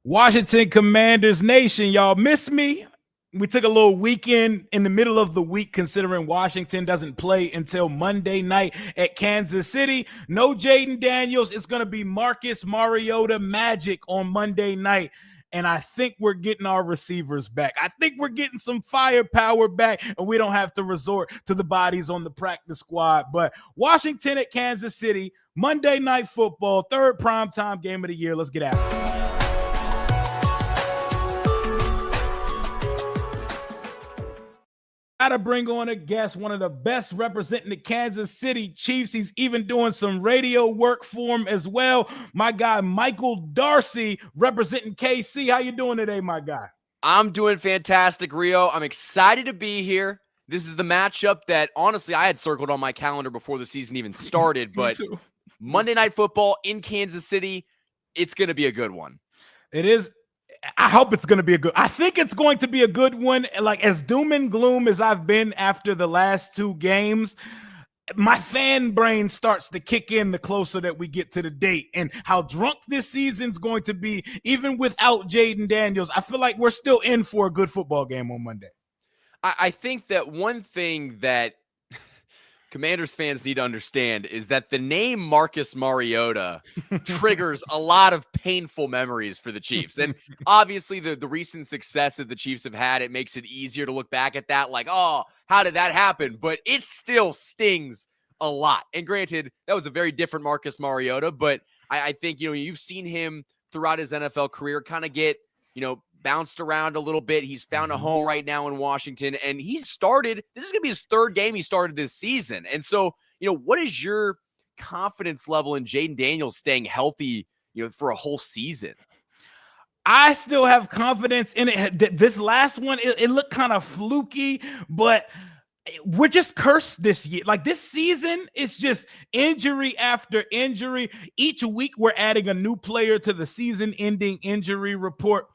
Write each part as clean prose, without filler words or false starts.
Washington Commanders Nation, y'all miss me? We took a little weekend in the middle of the week considering Washington doesn't play until Monday night at Kansas City. No Jaden Daniels. It's going to be Marcus Mariota magic on Monday night. And I think we're getting our receivers back. I think we're getting some firepower back, and we don't have to resort to the bodies on the practice squad. But Washington at Kansas City, Monday Night Football, third primetime game of the year. Let's get after it. Gotta bring on a guest, one of the best representing the Kansas City Chiefs. He's even doing some radio work for him as well. My guy, Michael Darcy, representing KC. How you doing today, my guy? I'm doing fantastic, Rio. I'm excited to be here. This is the matchup that, honestly, I had circled on my calendar before the season even started. But Monday Night Football in Kansas City, it's going to be a good one. It is. I hope it's going to be a good. I think it's going to be a good one. Like, as doom and gloom as I've been after the last two games, my fan brain starts to kick in the closer that we get to the date, and how drunk this season's going to be, even without Jaden Daniels. I feel like we're still in for a good football game on Monday. I think that one thing that Commanders fans need to understand is that the name Marcus Mariota triggers a lot of painful memories for the Chiefs. And obviously the recent success that the Chiefs have had, it makes it easier to look back at that like, oh, how did that happen? But it still stings a lot. And granted, that was a very different Marcus Mariota, but I think, you've seen him throughout his NFL career kind of get, bounced around a little bit. He's found a home right now in Washington, and this is going to be his third game he started this season. And so, what is your confidence level in Jaden Daniels staying healthy, for a whole season? I still have confidence in it. This last one, it looked kind of fluky, but we're just cursed this year. Like, this season, it's just injury after injury. Each week, we're adding a new player to the season-ending injury report.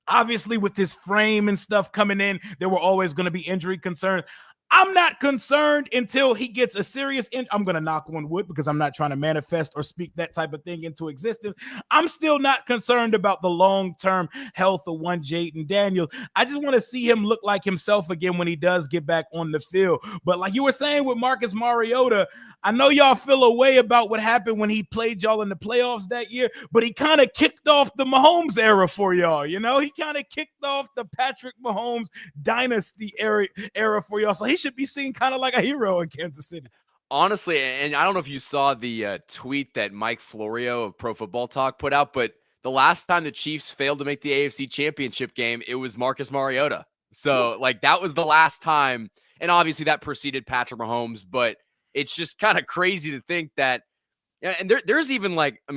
Obviously, with his frame and stuff coming in, there were always going to be injury concerns. I'm not concerned until he gets a serious I'm going to knock on wood because I'm not trying to manifest or speak that type of thing into existence. I'm still not concerned about the long-term health of one Jaden Daniels. I just want to see him look like himself again when he does get back on the field. But like you were saying with Marcus Mariota, I know y'all feel a way about what happened when he played y'all in the playoffs that year, but he kind of kicked off the Mahomes era for y'all. He kind of kicked off the Patrick Mahomes dynasty era for y'all. So he should be seen kind of like a hero in Kansas City. Honestly, and I don't know if you saw the tweet that Mike Florio of Pro Football Talk put out, but the last time the Chiefs failed to make the AFC Championship game, it was Marcus Mariota. So, that was the last time. And obviously that preceded Patrick Mahomes, but it's just kind of crazy to think that, and there's even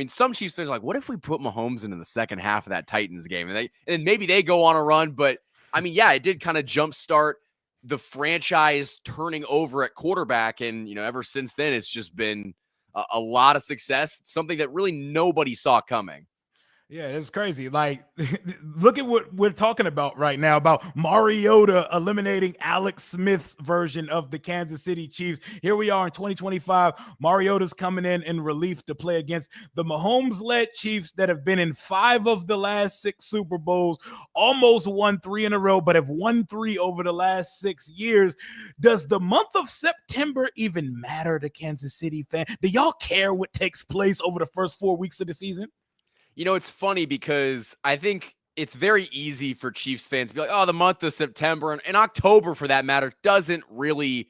some Chiefs fans are like, what if we put Mahomes in the second half of that Titans game? And maybe they go on a run, but it did kind of jumpstart the franchise turning over at quarterback. And, ever since then, it's just been a lot of success, something that really nobody saw coming. Yeah, it's crazy. Like, look at what we're talking about right now, about Mariota eliminating Alex Smith's version of the Kansas City Chiefs. Here we are in 2025. Mariota's coming in relief to play against the Mahomes-led Chiefs that have been in 5 of the last 6 Super Bowls, almost won 3 in a row, but have won 3 over the last 6 years. Does the month of September even matter to Kansas City fans? Do y'all care what takes place over the first 4 weeks of the season? It's funny because I think it's very easy for Chiefs fans to be like, oh, the month of September and October, for that matter, doesn't really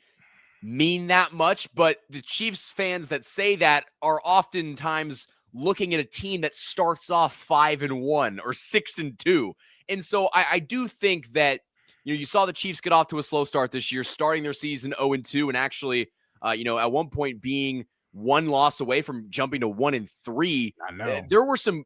mean that much. But the Chiefs fans that say that are oftentimes looking at a team that starts off 5-1 or 6-2. And so I do think that, you saw the Chiefs get off to a slow start this year, starting their season 0-2, and actually, at one point being one loss away from jumping to 1-3. I know. There were some,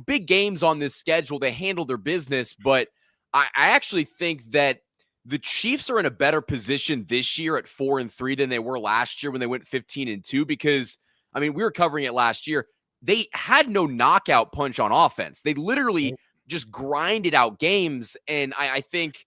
big games on this schedule. They handled their business, but I actually think that the Chiefs are in a better position this year at 4-3 than they were last year when they went 15-2, because, we were covering it last year. They had no knockout punch on offense. They literally just grinded out games. And I think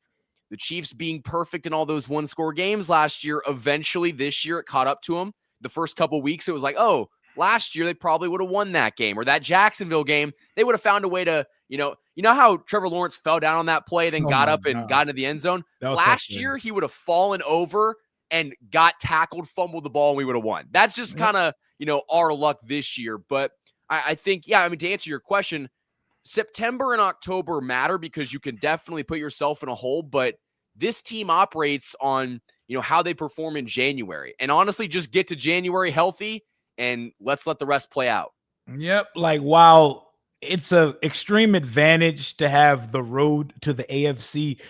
the Chiefs being perfect in all those one-score games last year, eventually this year it caught up to them. The first couple weeks, it was like, oh, last year, they probably would have won that game. Or that Jacksonville game, they would have found a way to, you know how Trevor Lawrence fell down on that play, then Oh got my up and got gosh. into the end zone? That was Last frustrating. year, he would have fallen over and got tackled, fumbled the ball, and we would have won. That's just kind of, our luck this year. But I think, to answer your question, September and October matter because you can definitely put yourself in a hole, but this team operates on, how they perform in January. And honestly, just get to January healthy and let's let the rest play out. Yep. Like, while it's an extreme advantage to have the road to the AFC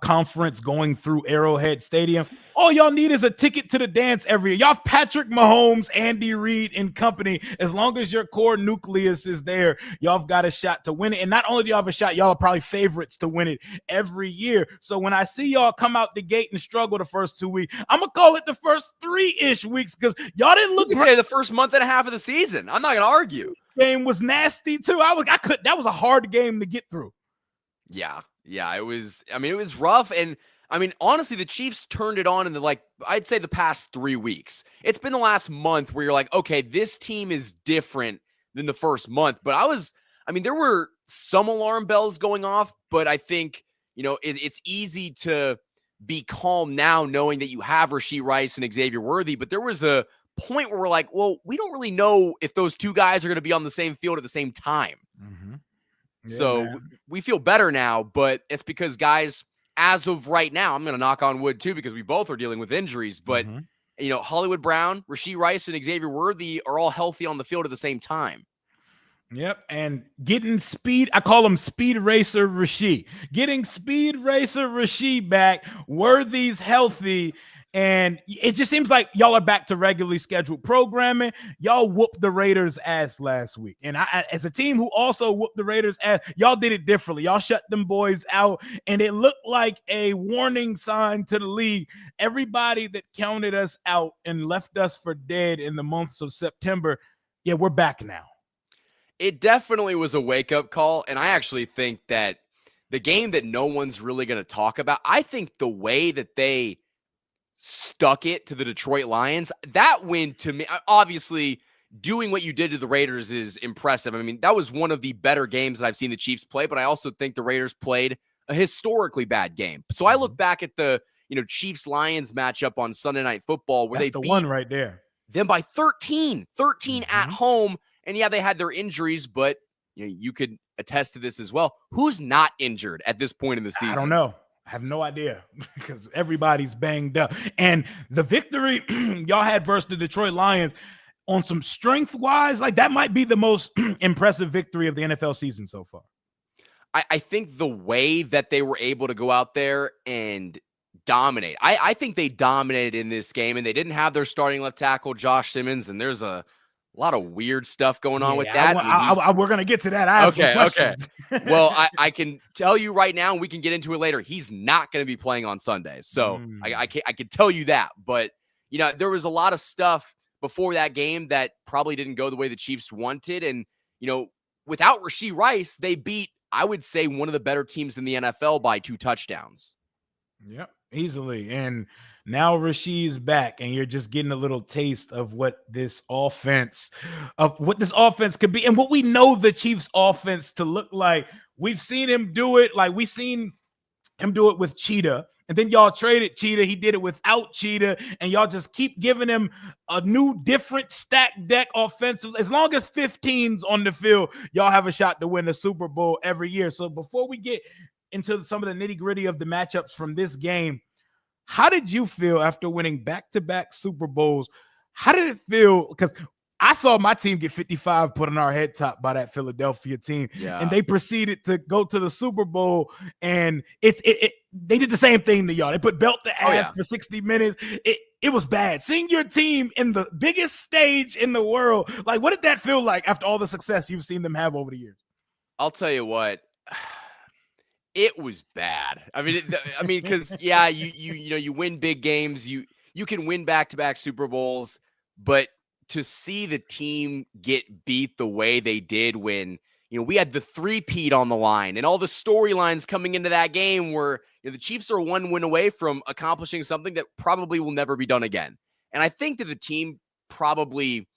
conference going through Arrowhead Stadium, all y'all need is a ticket to the dance every year. Y'all have Patrick Mahomes, Andy Reid, and company. As long as your core nucleus is there, y'all have got a shot to win it. And not only do y'all have a shot, y'all are probably favorites to win it every year. So when I see y'all come out the gate and struggle the first 2 weeks, I'm going to call it the first 3-ish weeks because y'all didn't look great. Say the first month and a half of the season. I'm not going to argue. Game was nasty too. That was a hard game to get through. Yeah, it was. It was rough, and honestly, the Chiefs turned it on in I'd say the past 3 weeks. It's been the last month where you're like, okay, this team is different than the first month. But there were some alarm bells going off, but I think it's easy to be calm now knowing that you have Rashee Rice and Xavier Worthy. But there was a point where we're like, well, we don't really know if those two guys are going to be on the same field at the same time. Mm-hmm. Yeah, so man. We feel better now, but it's because guys, as of right now, I'm going to knock on wood too, because we both are dealing with injuries, but Hollywood Brown, Rashee Rice, and Xavier Worthy are all healthy on the field at the same time. Yep, and getting speed, I call him Speed Racer Rashee. Getting Speed Racer Rashee back, Worthy's healthy, and it just seems like y'all are back to regularly scheduled programming. Y'all whooped the Raiders' ass last week. And I, as a team who also whooped the Raiders' ass, y'all did it differently. Y'all shut them boys out, and it looked like a warning sign to the league. Everybody that counted us out and left us for dead in the months of September, yeah, we're back now. It definitely was a wake-up call, and I actually think that the game that no one's really going to talk about, I think the way that they stuck it to the Detroit Lions, that win to me, obviously doing what you did to the Raiders is impressive. That was one of the better games that I've seen the Chiefs play, but I also think the Raiders played a historically bad game. So I look back at the, Chiefs-Lions matchup on Sunday Night Football where That's they the beat one right there. them by 13 at home. And yeah, they had their injuries, but you could attest to this as well. Who's not injured at this point in the season? I don't know. I have no idea because everybody's banged up. And the victory y'all had versus the Detroit Lions on some strength-wise, like that might be the most impressive victory of the NFL season so far. I think the way that they were able to go out there and dominate, I think they dominated in this game, and they didn't have their starting left tackle, Josh Simmons, and there's a lot of weird stuff going on with that. We're going to get to that. Okay. Well, I can tell you right now, and we can get into it later, he's not going to be playing on Sunday. So I can tell you that. But, there was a lot of stuff before that game that probably didn't go the way the Chiefs wanted. And, without Rashee Rice, they beat, I would say, one of the better teams in the NFL by 2 touchdowns. Yep, easily. And now Rashee's back, and you're just getting a little taste of what this offense could be and what we know the Chiefs offense to look like. We've seen him do it. Like, we've seen him do it with Cheetah, and then y'all traded Cheetah. He did it without Cheetah, and y'all just keep giving him a new, different stack deck offensive. As long as 15's on the field, y'all have a shot to win the Super Bowl every year. So before we get into some of the nitty-gritty of the matchups from this game, how did you feel after winning back-to-back Super Bowls? How did it feel? Because I saw my team get 55 put on our head top by that Philadelphia team, and they proceeded to go to the Super Bowl, and they did the same thing to y'all. They put belt to ass for 60 minutes. It was bad. Seeing your team in the biggest stage in the world, like, what did that feel like after all the success you've seen them have over the years? I'll tell you what. It was bad. Because you win big games, you can win back-to-back Super Bowls, but to see the team get beat the way they did when we had the three-peat on the line and all the storylines coming into that game where the Chiefs are one win away from accomplishing something that probably will never be done again. And I think that the team probably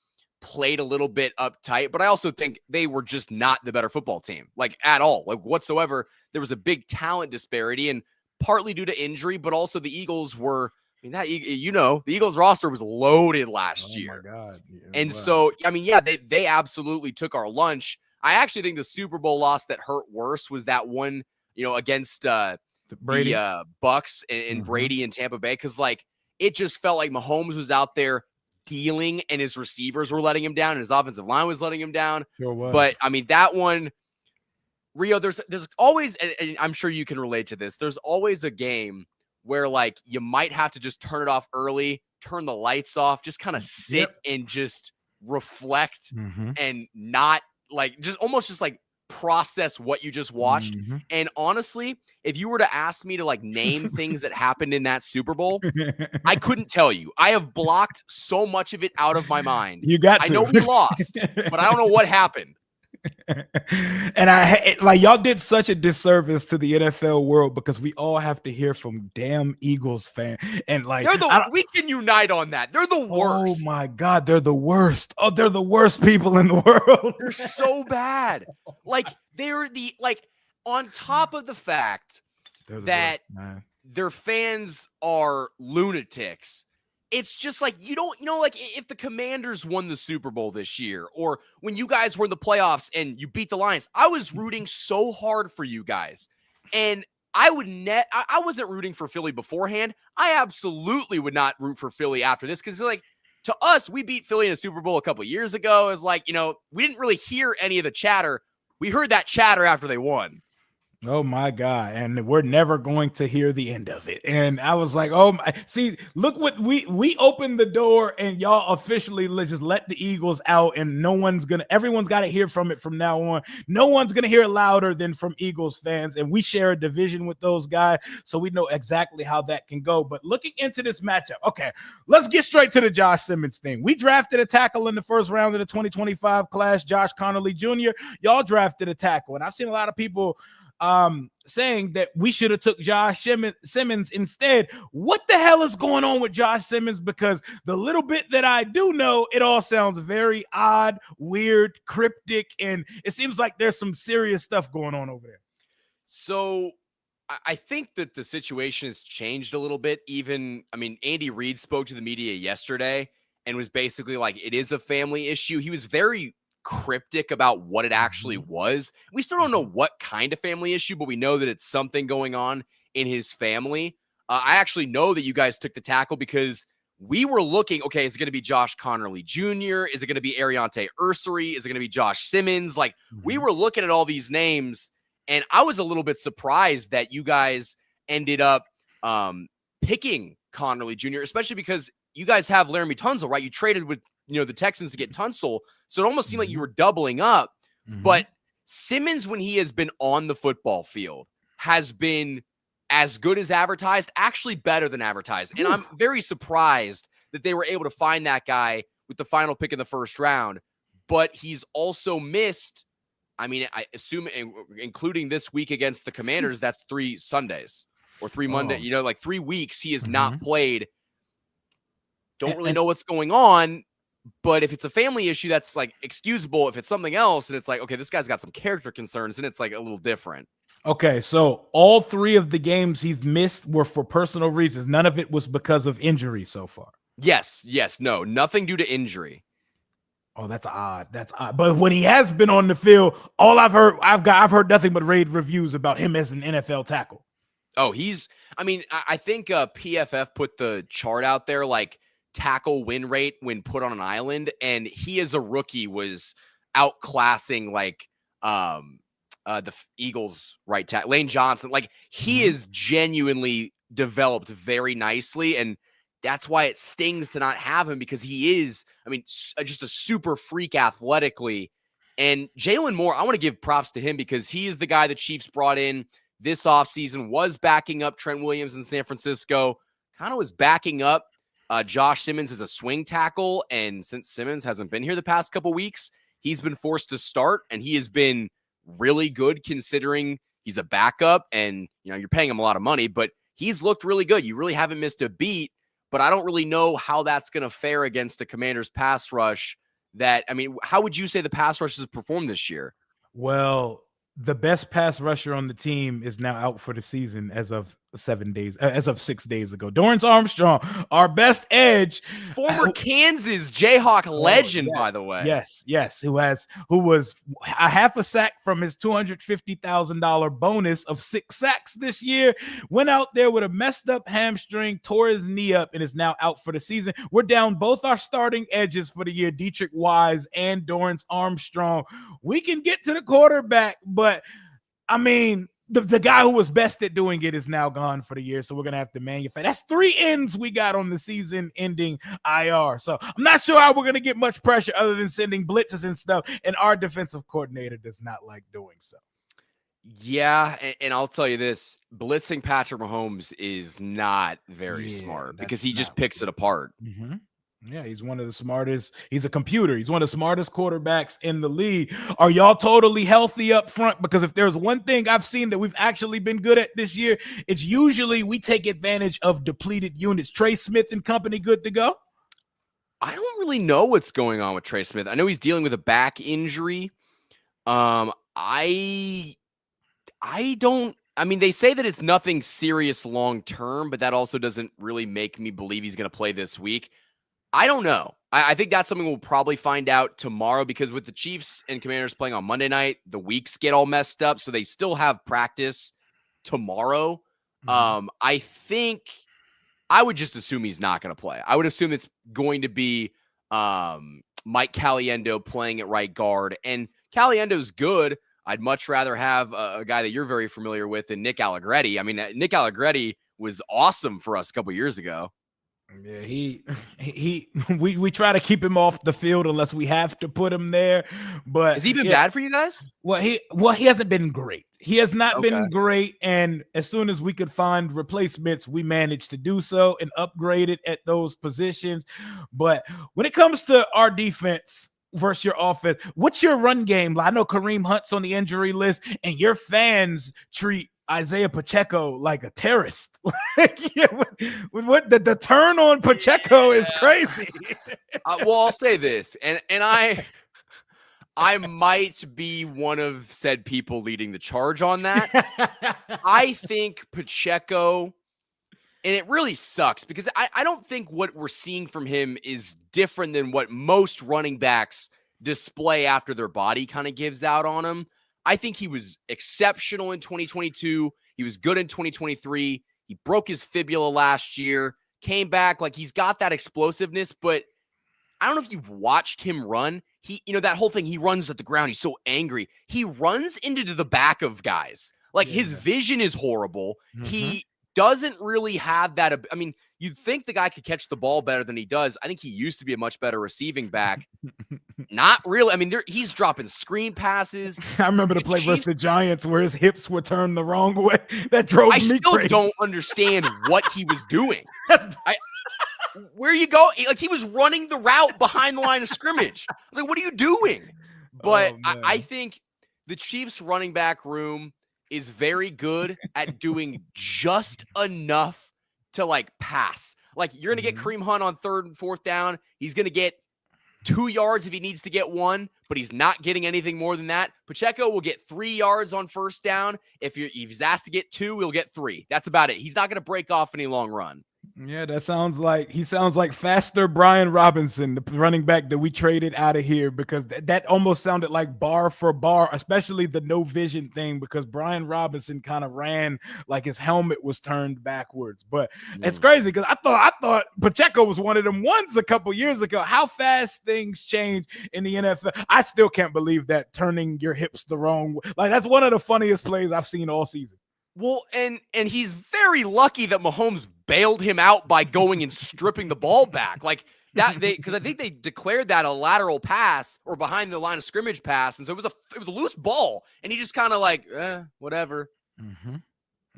played a little bit uptight, but I also think they were just not the better football team, like at all, like whatsoever. There was a big talent disparity, and partly due to injury, but also the Eagles were, I mean, that, the Eagles roster was loaded last year. Oh my God. Yeah, and so, I mean, yeah, they absolutely took our lunch. I actually think the Super Bowl loss that hurt worse was that one, against Brady. the Bucks and Brady in Tampa Bay, because like it just felt like Mahomes was out there dealing and his receivers were letting him down and his offensive line was letting him down. Sure was. But I mean, that one, Rio, there's always, and I'm sure you can relate to this, there's always a game where like you might have to just turn it off early, turn the lights off, just kind of sit and just reflect and not like just almost just like process what you just watched. And honestly, if you were to ask me to like name things that happened in that Super Bowl, I couldn't tell you. I have blocked so much of it out of my mind. You got to. I know we lost, but I don't know what happened. And like y'all did such a disservice to the NFL world because we all have to hear from damn Eagles fan, and like we can unite on that. They're the worst. Oh my God, they're the worst. Oh, they're the worst people in the world. They're so bad. Like they're on top of the fact that their fans are lunatics. It's just like, like if the Commanders won the Super Bowl this year, or when you guys were in the playoffs and you beat the Lions, I was rooting so hard for you guys. And I wasn't rooting for Philly beforehand. I absolutely would not root for Philly after this, because like to us, we beat Philly in a Super Bowl a couple of years ago. It's like, we didn't really hear any of the chatter. We heard that chatter after they won. Oh my God. And we're never going to hear the end of it. And I was like, oh my, see, look what we opened the door and y'all officially just let the Eagles out, and everyone's got to hear from it from now on. No one's going to hear it louder than from Eagles fans. And we share a division with those guys, so we know exactly how that can go. But looking into this matchup, okay, let's get straight to the Josh Simmons thing. We drafted a tackle in the first round of the 2025 class, Josh Connolly Jr. Y'all drafted a tackle. And I've seen a lot of people saying that we should have took Josh Simmons instead. What the hell is going on with Josh Simmons? Because the little bit that I do know, it all sounds very odd, weird, cryptic, and it seems like there's some serious stuff going on over there. So I think that the situation has changed a little bit. Andy Reid spoke to the media yesterday and was basically like, it is a family issue. He was very cryptic about what it actually was. We still don't know what kind of family issue, but we know that it's something going on in his family. I actually know that you guys took the tackle because we were looking, okay, is it going to be Josh Connolly Jr.? Is it going to be Ariante Ursary? Is it going to be Josh Simmons? Like, we were looking at all these names, and I was a little bit surprised that you guys ended up picking Connolly Jr., especially because you guys have Laramie Tunsil, right? You traded with the Texans to get Tunsil, so it almost seemed like you were doubling up. But Simmons, when he has been on the football field, has been as good as advertised, actually better than advertised. And I'm very surprised that they were able to find that guy with the final pick in the first round. But he's also missed, I assume, including this week against the Commanders, that's 3 Sundays or 3 Monday, like 3 weeks he has not played. Don't really know what's going on. But if it's a family issue, that's like excusable. If it's something else and it's like, okay, this guy's got some character concerns, and it's like a little different. Okay, so all 3 of the games he's missed were for personal reasons. None of it was because of injury so far. Yes, no, nothing due to injury. Oh, that's odd. But when he has been on the field, all I've heard nothing but rave reviews about him as an NFL tackle. Oh, I think PFF put the chart out there, like tackle win rate when put on an island, and he as a rookie was outclassing like the Eagles right tackle Lane Johnson. Like, he is genuinely developed very nicely, and that's why it stings to not have him, because he is just a super freak athletically. And Jalen Moore, I want to give props to him because he is the guy the Chiefs brought in this offseason, was backing up Trent Williams in San Francisco, kind of was backing up Josh Simmons as a swing tackle, and since Simmons hasn't been here the past couple weeks, he's been forced to start, and he has been really good considering he's a backup, and you're paying him a lot of money, but he's looked really good. You really haven't missed a beat, but I don't really know how that's going to fare against the Commanders pass rush that, I mean, how would you say the pass rush has performed this year? Well, the best pass rusher on the team is now out for the season as of 6 days ago. Dorrance Armstrong, our best edge, Former Kansas Jayhawk legend, by yes, the way. yes, who was a half a sack from his $250,000 bonus of 6 sacks this year, went out there with a messed up hamstring, tore his knee up, and is now out for the season. We're down both our starting edges for the year, Dietrich Wise and Dorrance Armstrong. We can get to the quarterback, but I mean, the guy who was best at doing it is now gone for the year. So we're going to have to manufacture. That's 3 ends we got on the season ending IR. So I'm not sure how we're going to get much pressure other than sending blitzes and stuff. And our defensive coordinator does not like doing so. Yeah, and I'll tell you this, blitzing Patrick Mahomes is not very smart because he just picks it apart. Mm-hmm. Yeah, he's one of the smartest. He's a computer. He's one of the smartest quarterbacks in the league. Are y'all totally healthy up front? Because if there's one thing I've seen that we've actually been good at this year, it's usually we take advantage of depleted units. Trey Smith and company good to go? I don't really know what's going on with Trey Smith. I know he's dealing with a back injury. I don't. I mean, they say that it's nothing serious long term, but that also doesn't really make me believe he's going to play this week. I don't know. I think that's something we'll probably find out tomorrow because with the Chiefs and Commanders playing on Monday night, the weeks get all messed up. So they still have practice tomorrow. I think I would just assume he's not going to play. I would assume it's going to be Mike Caliendo playing at right guard. And Caliendo's good. I'd much rather have a guy that you're very familiar with than Nick Allegretti. I mean, Nick Allegretti was awesome for us a couple years ago. Yeah, we try to keep him off the field unless we have to put him there. But has he been bad for you guys? Well, he hasn't been great. He has not been great. And as soon as we could find replacements, we managed to do so and upgrade it at those positions. But when it comes to our defense versus your offense, what's your run game? I know Kareem Hunt's on the injury list, and your fans treat Isaiah Pacheco like a terrorist. What the turn on Pacheco is crazy. Well, I'll say this, and I might be one of said people leading the charge on that. I think Pacheco, and it really sucks because I don't think what we're seeing from him is different than what most running backs display after their body kind of gives out on them. I think he was exceptional in 2022. He was good in 2023. He broke his fibula last year, came back. Like, he's got that explosiveness, but I don't know if you've watched him run. That whole thing, he runs at the ground. He's so angry. He runs into the back of guys. Like, his vision is horrible. Mm-hmm. He doesn't really have that. I mean, you'd think the guy could catch the ball better than he does. I think he used to be a much better receiving back. Not really. I mean, he's dropping screen passes. I remember the play versus the Giants where his hips were turned the wrong way. That drove me crazy. I still don't understand what he was doing. Where you go? Like, he was running the route behind the line of scrimmage. I was like, what are you doing? But I think the Chiefs running back room is very good at doing just enough to, like, pass. Like, you're going to get Kareem Hunt on 3rd and 4th down. He's going to get 2 yards if he needs to get 1, but he's not getting anything more than that. Pacheco will get 3 yards on 1st down. If he's asked to get 2, he'll get 3. That's about it. He's not going to break off any long run. Yeah, he sounds like faster Brian Robinson, the running back that we traded out of here, because that almost sounded like bar for bar, especially the no vision thing, because Brian Robinson kind of ran like his helmet was turned backwards. But it's crazy because I thought Pacheco was one of them ones a couple years ago. How fast things change in the NFL. I still can't believe that, turning your hips the wrong way. Like, that's one of the funniest plays I've seen all season. Well, and he's very lucky that Mahomes bailed him out by going and stripping the ball back. Like that, because I think they declared that a lateral pass or behind the line of scrimmage pass, and so it was a loose ball, and he just kind of like, whatever. Mm-hmm.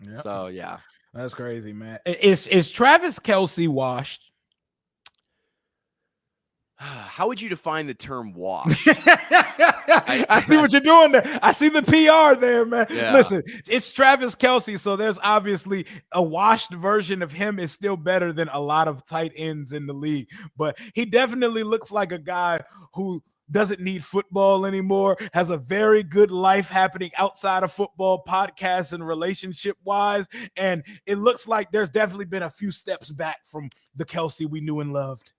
Yep. So yeah, that's crazy, man. Is Travis Kelce washed? How would you define the term washed? I see what you're doing there. I see the PR there, man. Yeah. Listen, it's Travis Kelce, so there's obviously a washed version of him is still better than a lot of tight ends in the league. But he definitely looks like a guy who doesn't need football anymore, has a very good life happening outside of football, podcasts and relationship wise. And it looks like there's definitely been a few steps back from the Kelce we knew and loved.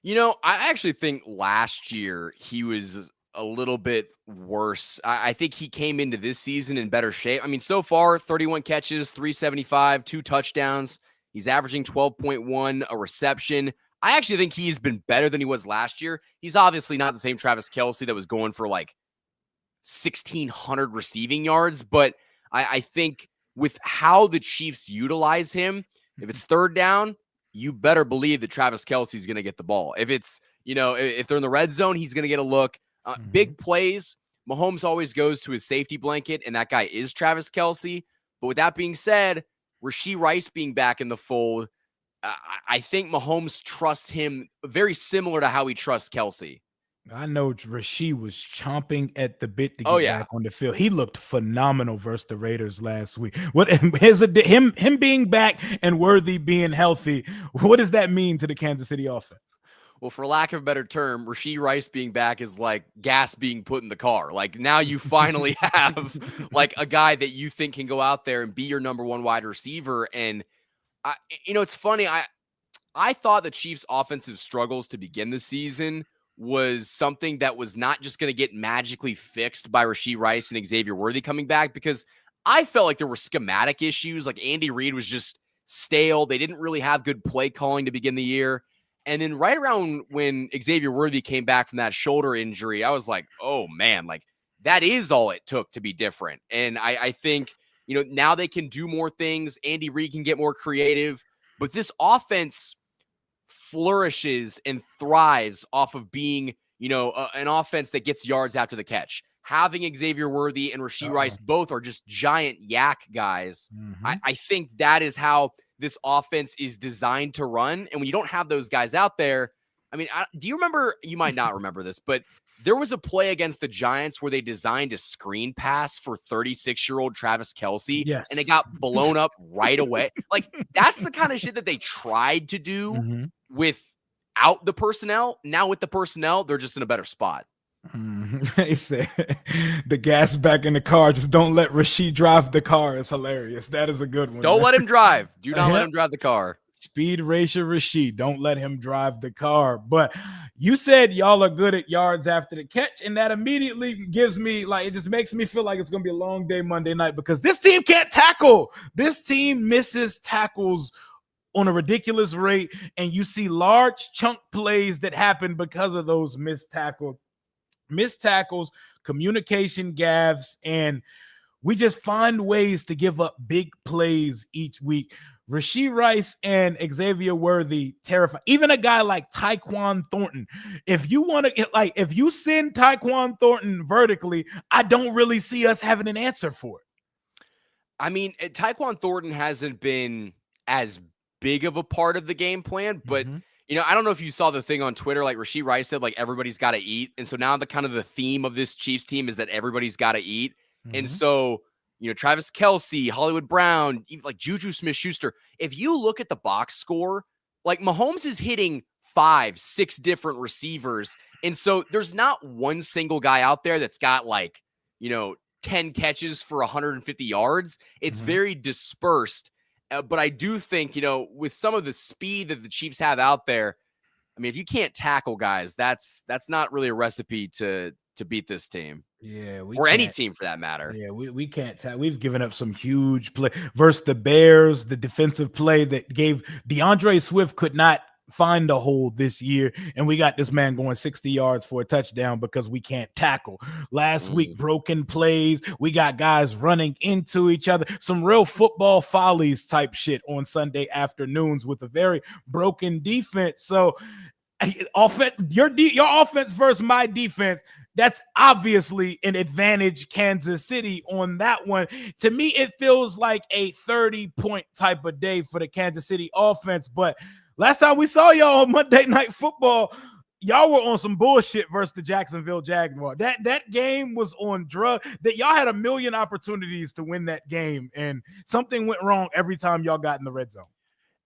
I actually think last year he was a little bit worse. I think he came into this season in better shape. I mean, so far, 31 catches, 375, 2 touchdowns. He's averaging 12.1 a reception. I actually think he's been better than he was last year. He's obviously not the same Travis Kelce that was going for like 1,600 receiving yards, but I think with how the Chiefs utilize him, if it's third down, you better believe that Travis Kelce is going to get the ball. If it's, if they're in the red zone, he's going to get a look. Big plays, Mahomes always goes to his safety blanket, and that guy is Travis Kelce. But with that being said, Rashee Rice being back in the fold, I think Mahomes trusts him very similar to how he trusts Kelce. I know Rashee was chomping at the bit to get back on the field. He looked phenomenal versus the Raiders last week. What him being back and Worthy being healthy, what does that mean to the Kansas City offense? Well, for lack of a better term, Rashee Rice being back is like gas being put in the car. Like now you finally have like a guy that you think can go out there and be your number one wide receiver. And it's funny. I thought the Chiefs' offensive struggles to begin the season was something that was not just going to get magically fixed by Rashee Rice and Xavier Worthy coming back, because I felt like there were schematic issues. Like Andy Reid was just stale. They didn't really have good play calling to begin the year. And then right around when Xavier Worthy came back from that shoulder injury, I was like, oh man, like that is all it took to be different. And I think, now they can do more things. Andy Reid can get more creative, but this offense flourishes and thrives off of being, an offense that gets yards after the catch. Having Xavier Worthy and Rashee Rice both are just giant yak guys. Mm-hmm. I think that is how this offense is designed to run. And when you don't have those guys out there, I mean, do you remember, you might not remember this, but there was a play against the Giants where they designed a screen pass for 36-year-old Travis Kelce, yes, and it got blown up right away. Like, that's the kind of shit that they tried to do without the personnel. Now with the personnel, they're just in a better spot. They said the gas back in the car. Just don't let Rashee drive the car. It's hilarious. That is a good one. Don't let him drive. Do not let him drive the car. Speed Racer Rashee. Don't let him drive the car. But you said y'all are good at yards after the catch, and that immediately gives me it just makes me feel like it's going to be a long day Monday night, because this team can't tackle. This team misses tackles on a ridiculous rate, and you see large chunk plays that happen because of those missed tackles, communication gaffes, and we just find ways to give up big plays each week. Rashee Rice and Xavier Worthy terrify. Even a guy like Tyquan Thornton. If you want to get if you send Tyquan Thornton vertically, I don't really see us having an answer for it. I mean, Tyquan Thornton hasn't been as big of a part of the game plan, but I don't know if you saw the thing on Twitter, like Rashee Rice said, like everybody's got to eat. And so now the theme of this Chiefs team is that everybody's got to eat. And so, Travis Kelce, Hollywood Brown, even like Juju Smith-Schuster, if you look at the box score, like Mahomes is hitting 5-6 different receivers. And so there's not one single guy out there that's got 10 catches for 150 yards. It's very dispersed. But I do think, with some of the speed that the Chiefs have out there, I mean, if you can't tackle guys, that's not really a recipe to beat this team. Yeah, or any team for that matter. Yeah, we can't tell. We've given up some huge play versus the Bears. The defensive play that gave DeAndre Swift could not find a hole this year, and we got this man going 60 yards for a touchdown because we can't tackle. Last week, broken plays. We got guys running into each other. Some real football follies type shit on Sunday afternoons with a very broken defense. So, your offense versus my defense. That's obviously an advantage Kansas City on that one. To me, it feels like a 30-point type of day for the Kansas City offense. But last time we saw y'all on Monday Night Football, y'all were on some bullshit versus the Jacksonville Jaguars. That game was on drug. That y'all had a million opportunities to win that game, and something went wrong every time y'all got in the red zone.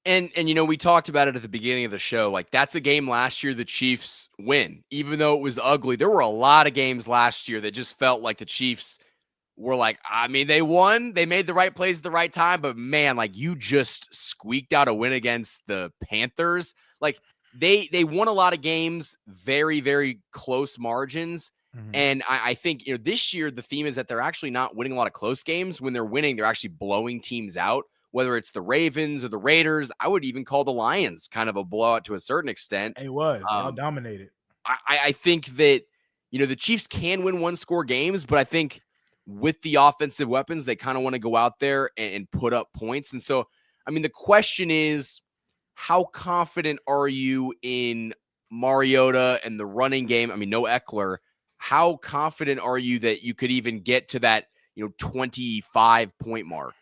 And we talked about it at the beginning of the show. Like, that's a game last year the Chiefs win, even though it was ugly. There were a lot of games last year that just felt like the Chiefs were like, I mean, they won, they made the right plays at the right time, but man, like, you just squeaked out a win against the Panthers. Like, they won a lot of games, very, very close margins. Mm-hmm. And I think, this year the theme is that they're actually not winning a lot of close games. When they're winning, they're actually blowing teams out. Whether it's the Ravens or the Raiders, I would even call the Lions kind of a blowout to a certain extent. It was. Y'all dominated. I think that, the Chiefs can win one-score games, but I think with the offensive weapons, they kind of want to go out there and put up points. And so, I mean, the question is, how confident are you in Mariota and the running game? I mean, no Eckler. How confident are you that you could even get to that, 25-point mark?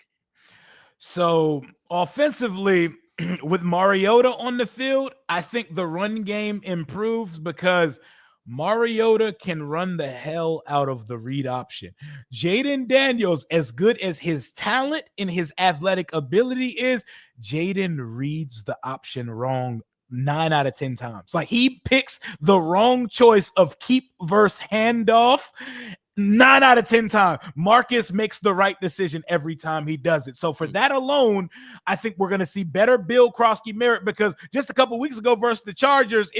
So offensively, with Mariota on the field, I think the run game improves because Mariota can run the hell out of the read option. Jaden Daniels, as good as his talent and his athletic ability is, Jaden reads the option wrong 9 out of 10 times. Like, he picks the wrong choice of keep versus handoff 9 out of 10 times. Marcus makes the right decision every time he does it. So for that alone, I think we're going to see better Bill Krosky merit, because just a couple weeks ago versus the Chargers,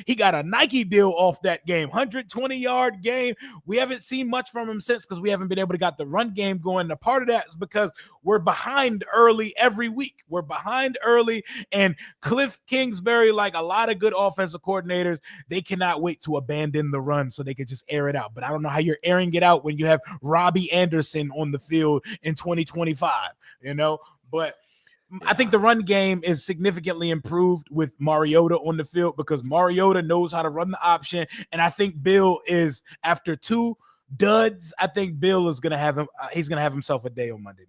he got a Nike deal off that game, 120-yard game. We haven't seen much from him since because we haven't been able to get the run game going. And a part of that is because we're behind early every week. We're behind early, and Cliff Kingsbury, like a lot of good offensive coordinators, they cannot wait to abandon the run so they can just air it out. But I don't know how you're airing it out when you have Robbie Anderson on the field in 2025, but I think the run game is significantly improved with Mariota on the field because Mariota knows how to run the option. And I think Bill is, after 2 duds, I think Bill is going to have he's going to have himself a day on Monday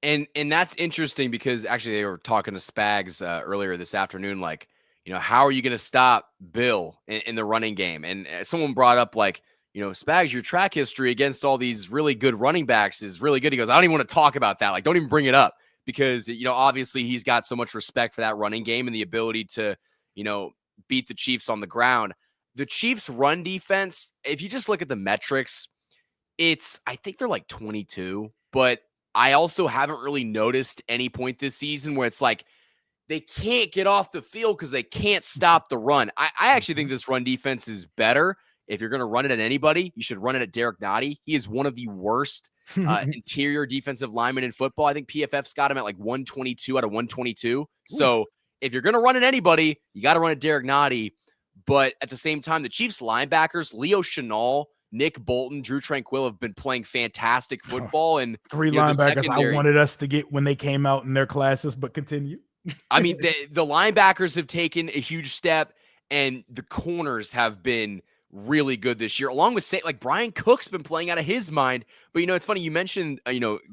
night. And that's interesting because actually they were talking to Spags earlier this afternoon, like, how are you going to stop Bill in the running game? And someone brought up, like, Spags, your track history against all these really good running backs is really good. He goes, I don't even want to talk about that. Like, don't even bring it up, because, obviously he's got so much respect for that running game and the ability to, beat the Chiefs on the ground. The Chiefs' run defense, if you just look at the metrics, I think they're like 22, but I also haven't really noticed any point this season where it's like they can't get off the field because they can't stop the run. I actually think this run defense is better. If you're going to run it at anybody, you should run it at Derek Nottie. He is one of the worst interior defensive linemen in football. I think PFF's got him at like 122 out of 122. Ooh. So if you're going to run at anybody, you got to run at Derek Nottie. But at the same time, the Chiefs linebackers, Leo Chenal, Nick Bolton, Drew Tranquill have been playing fantastic football. And 3 linebackers I wanted us to get when they came out in their classes, but continue. I mean, the linebackers have taken a huge step, and the corners have been really good this year, along with, like, Brian Cook's been playing out of his mind. But, it's funny, you mentioned,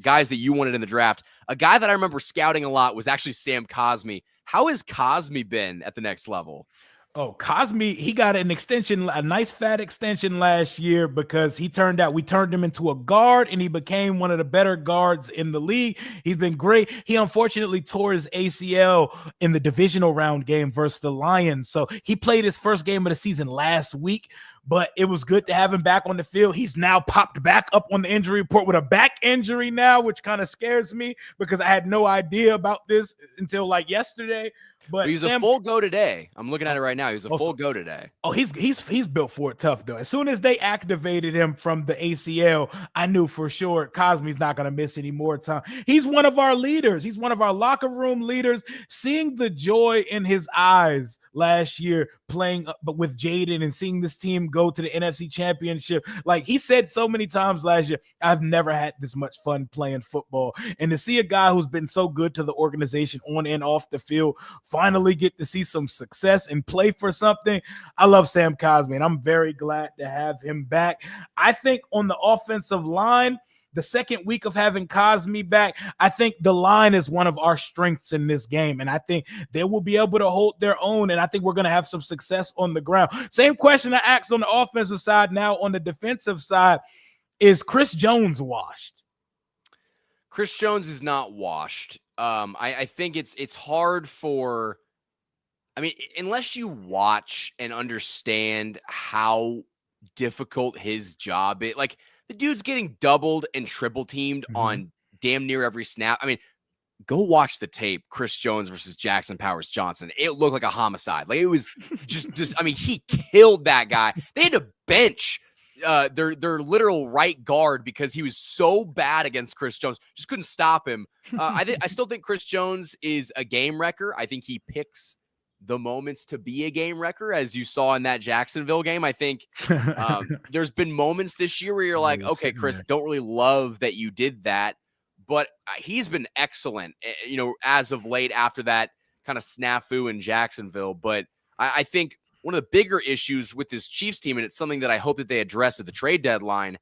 guys that you wanted in the draft. A guy that I remember scouting a lot was actually Sam Cosmi. How has Cosmi been at the next level? Oh, Cosmi, he got an extension, a nice fat extension last year because we turned him into a guard and he became one of the better guards in the league. He's been great. He unfortunately tore his ACL in the divisional round game versus the Lions. So he played his first game of the season last week, but it was good to have him back on the field. He's now popped back up on the injury report with a back injury now, which kind of scares me because I had no idea about this until like yesterday. But he's a full go today. I'm looking at it right now. He's a full go today. Oh, he's built for it tough, though. As soon as they activated him from the ACL, I knew for sure Cosmi's not going to miss any more time. He's one of our leaders. He's one of our locker room leaders. Seeing the joy in his eyes last year playing with Jaden and seeing this team go to the NFC Championship. Like he said so many times last year, I've never had this much fun playing football. And to see a guy who's been so good to the organization on and off the field finally get to see some success and play for something. I love Sam Cosmi, and I'm very glad to have him back. I think on the offensive line, the second week of having Cosme back, I think the line is one of our strengths in this game. And I think they will be able to hold their own. And I think we're going to have some success on the ground. Same question I asked on the offensive side. Now on the defensive side, is Chris Jones washed? Chris Jones is not washed. I think it's hard for, I mean, unless you watch and understand how difficult his job is. Like, the dude's getting doubled and triple teamed on damn near every snap. I mean, go watch the tape, Chris Jones versus Jackson Powers Johnson. It looked like a homicide. Like, it was just I mean, he killed that guy. They had to bench their literal right guard because he was so bad against Chris Jones. Just couldn't stop him. I still think Chris Jones is a game wrecker. I think he picks the moments to be a game wrecker, as you saw in that Jacksonville game. I think there's been moments this year where you're like, okay, Chris, don't really love that you did that, but he's been excellent, as of late after that kind of snafu in Jacksonville. But I think one of the bigger issues with this Chiefs team, and it's something that I hope that they address at the trade deadline,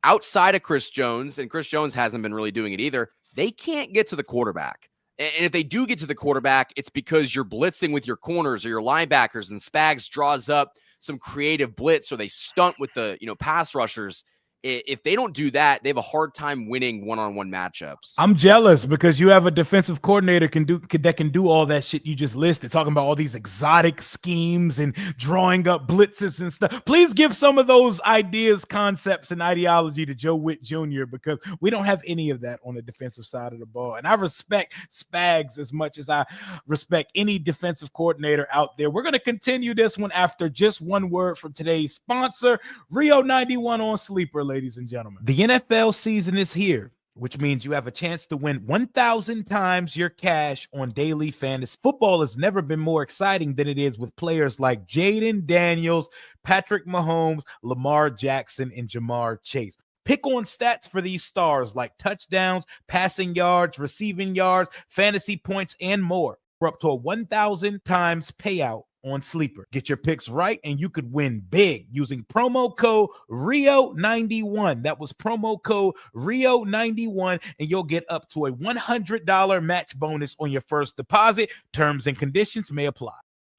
outside of Chris Jones, and Chris Jones hasn't been really doing it either, they can't get to the quarterback. And if they do get to the quarterback, it's because you're blitzing with your corners or your linebackers, and Spags draws up some creative blitz, or they stunt with the pass rushers. If they don't do that, they have a hard time winning one-on-one matchups. I'm jealous because you have a defensive coordinator that can do all that shit you just listed, talking about all these exotic schemes and drawing up blitzes and stuff. Please give some of those ideas, concepts, and ideology to Joe Witt Jr. because we don't have any of that on the defensive side of the ball. And I respect Spags as much as I respect any defensive coordinator out there. We're going to continue this one after just one word from today's sponsor, Rio 91 on Sleeper. Ladies and gentlemen, the NFL season is here, which means you have a chance to win 1,000 times your cash on daily fantasy. Football has never been more exciting than it is with players like Jaden Daniels, Patrick Mahomes, Lamar Jackson, and Jamar Chase. Pick on stats for these stars like touchdowns, passing yards, receiving yards, fantasy points, and more. We're up to a 1,000 times payout on Sleeper. Get your picks right and you could win big using promo code RIO91. That was promo code RIO91, and you'll get up to a $100 match bonus on your first deposit. Terms and conditions may apply.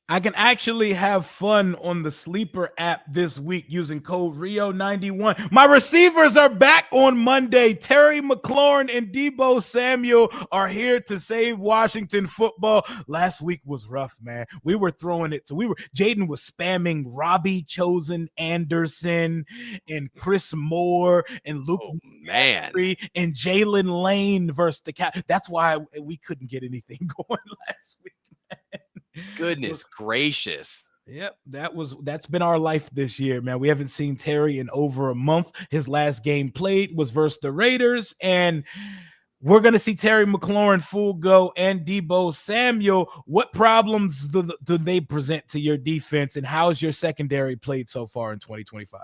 I can actually have fun on the Sleeper app this week using code RIO91. My receivers are back on Monday. Terry McLaurin and Deebo Samuel are here to save Washington football. Last week was rough, man. We were throwing it. Jaden was spamming Robbie Chosen Anderson and Chris Moore and Luke McCaffrey and Jalen Lane versus the Cat. That's why we couldn't get anything going last week, man. Goodness gracious. Yep, that's been our life this year, man. We haven't seen Terry in over a month. His last game played was versus the Raiders, and we're going to see Terry McLaurin full go and Deebo Samuel. What problems do they present to your defense, and how's your secondary played so far in 2025?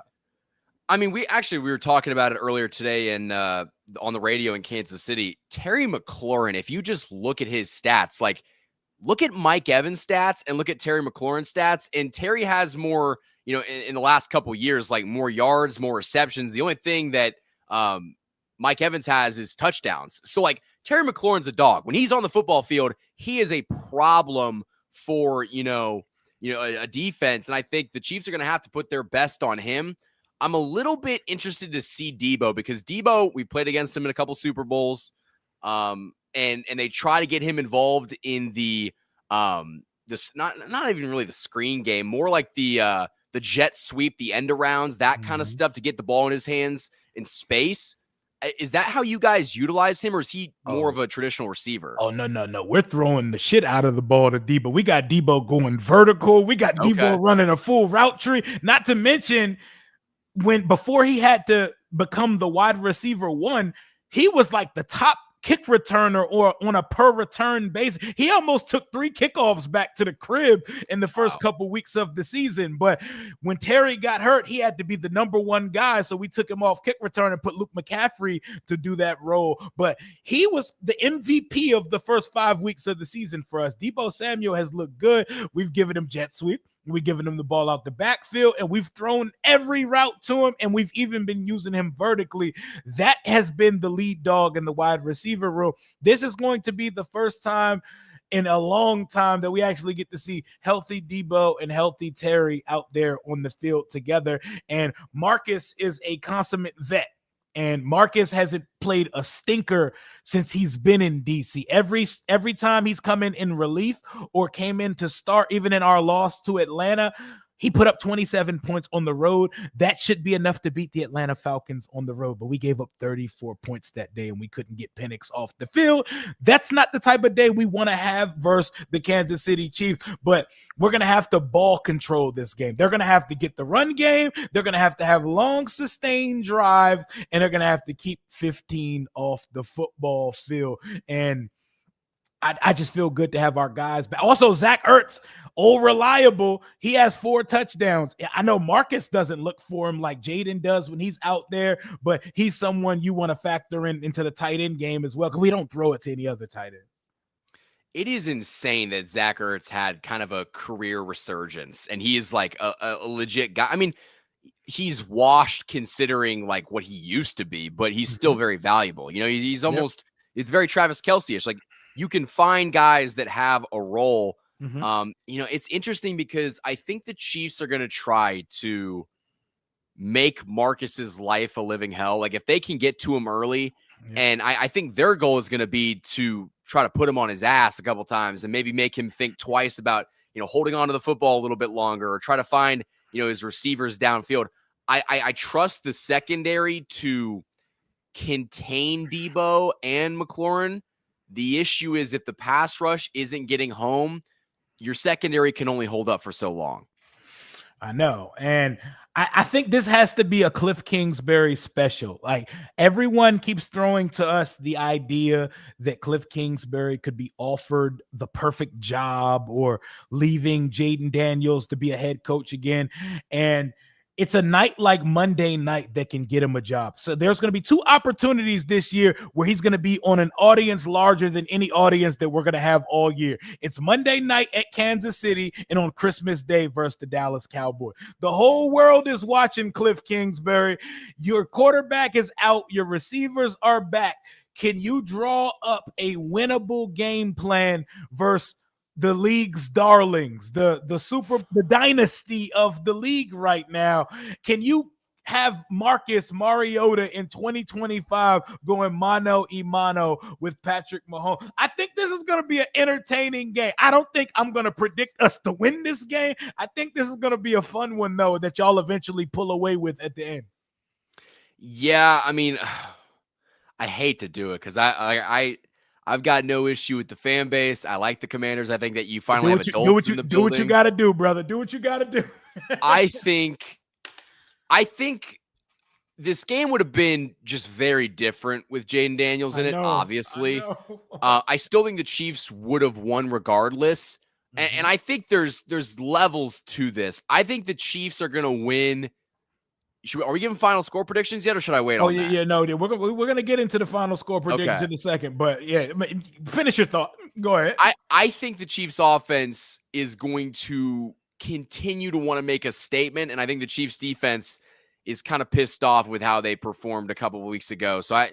I mean, we were talking about it earlier today on the radio in Kansas City. Terry McLaurin, if you just look at his stats, like, look at Mike Evans' stats and look at Terry McLaurin's stats. And Terry has more, in the last couple of years, like more yards, more receptions. The only thing that Mike Evans has is touchdowns. So, like, Terry McLaurin's a dog. When he's on the football field, he is a problem for, a defense. And I think the Chiefs are going to have to put their best on him. I'm a little bit interested to see Deebo because Deebo, we played against him in a couple Super Bowls. And they try to get him involved in the this not even really the screen game, more like the jet sweep, the end arounds, that kind of stuff to get the ball in his hands in space. Is that how you guys utilize him, or is he more of a traditional receiver? Oh, no. We're throwing the shit out of the ball to Deebo. We got Deebo going vertical. We got Deebo running a full route tree. Not to mention before he had to become the wide receiver one, he was like the top kick returner or on a per return basis. He almost took 3 kickoffs back to the crib in the first couple weeks of the season. But when Terry got hurt, he had to be the number one guy. So we took him off kick return and put Luke McCaffrey to do that role. But he was the MVP of the first 5 weeks of the season for us. Deebo Samuel has looked good. We've given him jet sweep. We're giving him the ball out the backfield, and we've thrown every route to him, and we've even been using him vertically. That has been the lead dog in the wide receiver room. This is going to be the first time in a long time that we actually get to see healthy Debo and healthy Terry out there on the field together. And Marcus is a consummate vet. And Marcus hasn't played a stinker since he's been in DC. Every time he's come in relief or came in to start, even in our loss to Atlanta, he put up 27 points on the road. That should be enough to beat the Atlanta Falcons on the road, but we gave up 34 points that day and we couldn't get Penix off the field. That's not the type of day we want to have versus the Kansas City Chiefs, but we're going to have to ball control this game. They're going to have to get the run game. They're going to have long sustained drives, and they're going to have to keep 15 off the football field. And I just feel good to have our guys back. Also, Zach Ertz, old reliable. He has 4 touchdowns. I know Marcus doesn't look for him like Jaden does when he's out there, but he's someone you want to factor into the tight end game as well, because we don't throw it to any other tight end. It is insane that Zach Ertz had kind of a career resurgence, and he is like a legit guy. I mean, he's washed considering like what he used to be, but he's still very valuable. You know, he's almost, it's very Travis Kelce-ish. Like, you can find guys that have a role. You know, it's interesting because I think the Chiefs are going to try to make Marcus's life a living hell. Like, if they can get to him early, and I think their goal is going to be to try to put him on his ass a couple times and maybe make him think twice about, you know, holding on to the football a little bit longer, or try to find, you know, his receivers downfield. I trust the secondary to contain Debo and McLaurin. The issue is if the pass rush isn't getting home, your secondary can only hold up for so long. I know. And I think this has to be a Cliff Kingsbury special. Like, everyone keeps throwing to us the idea that Cliff Kingsbury could be offered the perfect job or leaving Jaden Daniels to be a head coach again. And it's a night like Monday night that can get him a job. So there's going to be 2 opportunities this year where he's going to be on an audience larger than any audience that we're going to have all year. It's Monday night at Kansas City and on Christmas Day versus the Dallas Cowboys. The whole world is watching Cliff Kingsbury. Your quarterback is out. Your receivers are back. Can you draw up a winnable game plan versus the league's darlings, the dynasty of the league right now? Can you have Marcus Mariota in 2025 going mano a mano with Patrick Mahomes? I think this is going to be an entertaining game. I don't think I'm going to predict us to win this game. I think this is going to be a fun one, though, that y'all eventually pull away with at the end. Yeah, I mean, I hate to do it because I've got no issue with the fan base. I like the Commanders. I think that you finally have adults in the building. Do what you got to do, brother. Do what you got to do. I think this game would have been just very different with Jaden Daniels in it, obviously. I still think the Chiefs would have won regardless. And I think there's levels to this. I think the Chiefs are going to win. Are we giving final score predictions yet, or should I wait on that? Yeah, no, we're gonna get into the final score predictions in a second, but yeah, finish your thought. Go ahead. I think the Chiefs offense is going to continue to want to make a statement, and I think the Chiefs defense is kind of pissed off with how they performed a couple of weeks ago. So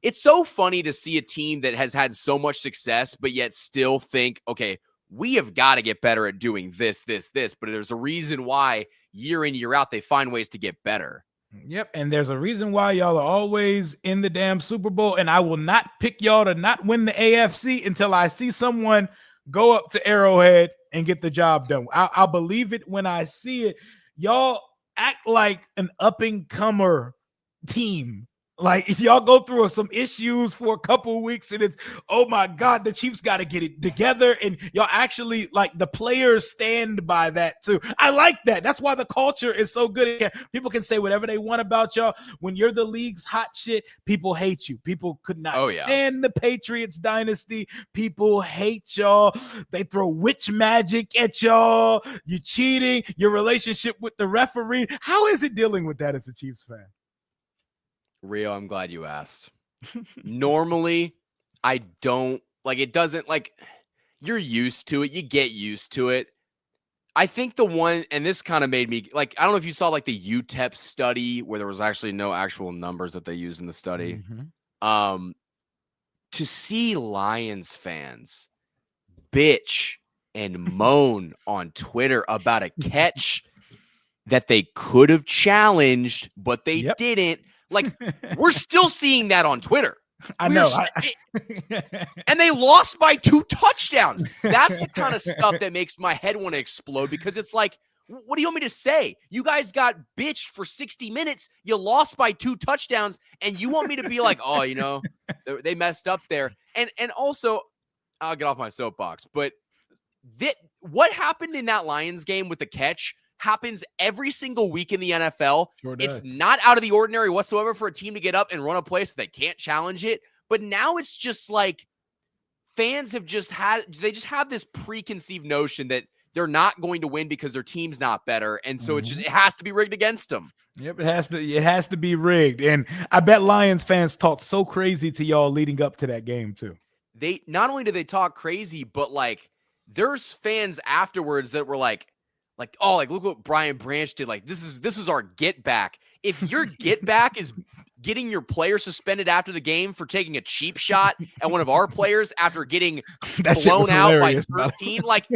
it's so funny to see a team that has had so much success, but yet still think, okay, we have got to get better at doing this. But there's a reason why year in, year out, they find ways to get better. Yep. And there's a reason why y'all are always in the damn Super Bowl. And I will not pick y'all to not win the AFC until I see someone go up to Arrowhead and get the job done. I'll believe it when I see it. Y'all act like an up-and-comer team. Like, y'all go through some issues for a couple of weeks and it's, oh my God, the Chiefs got to get it together. And y'all actually, like, the players stand by that too. I like that. That's why the culture is so good. People can say whatever they want about y'all. When you're the league's hot shit, people hate you. People could not stand the Patriots dynasty. People hate y'all. They throw witch magic at y'all. You're cheating. Your relationship with the referee. How is it dealing with that as a Chiefs fan? Rio, I'm glad you asked. Normally, I don't like it. Doesn't like, you're used to it. You get used to it. I think the one, and this kind of made me like, I don't know if you saw like the UTEP study where there was actually no actual numbers that they used in the study. To see Lions fans bitch and moan on Twitter about a catch that they could have challenged, but they didn't. Like, we're still seeing that on Twitter. I know. And they lost by 2 touchdowns. That's the kind of stuff that makes my head want to explode, because it's like, what do you want me to say? You guys got bitched for 60 minutes. You lost by 2 touchdowns. And you want me to be like, oh, you know, they messed up there. And also, I'll get off my soapbox, but what happened in that Lions game with the catch happens every single week in the NFL. Sure does. It's not out of the ordinary whatsoever for a team to get up and run a play so they can't challenge it. But now it's just like fans have just have this preconceived notion that they're not going to win because their team's not better. And so it has to be rigged against them. Yep, it has to be rigged. And I bet Lions fans talked so crazy to y'all leading up to that game too. They not only did they talk crazy, but like there's fans afterwards that were like, oh, like look what Brian Branch did. Like this was our get back. If your get back is getting your player suspended after the game for taking a cheap shot at one of our players after getting blown out by 13, like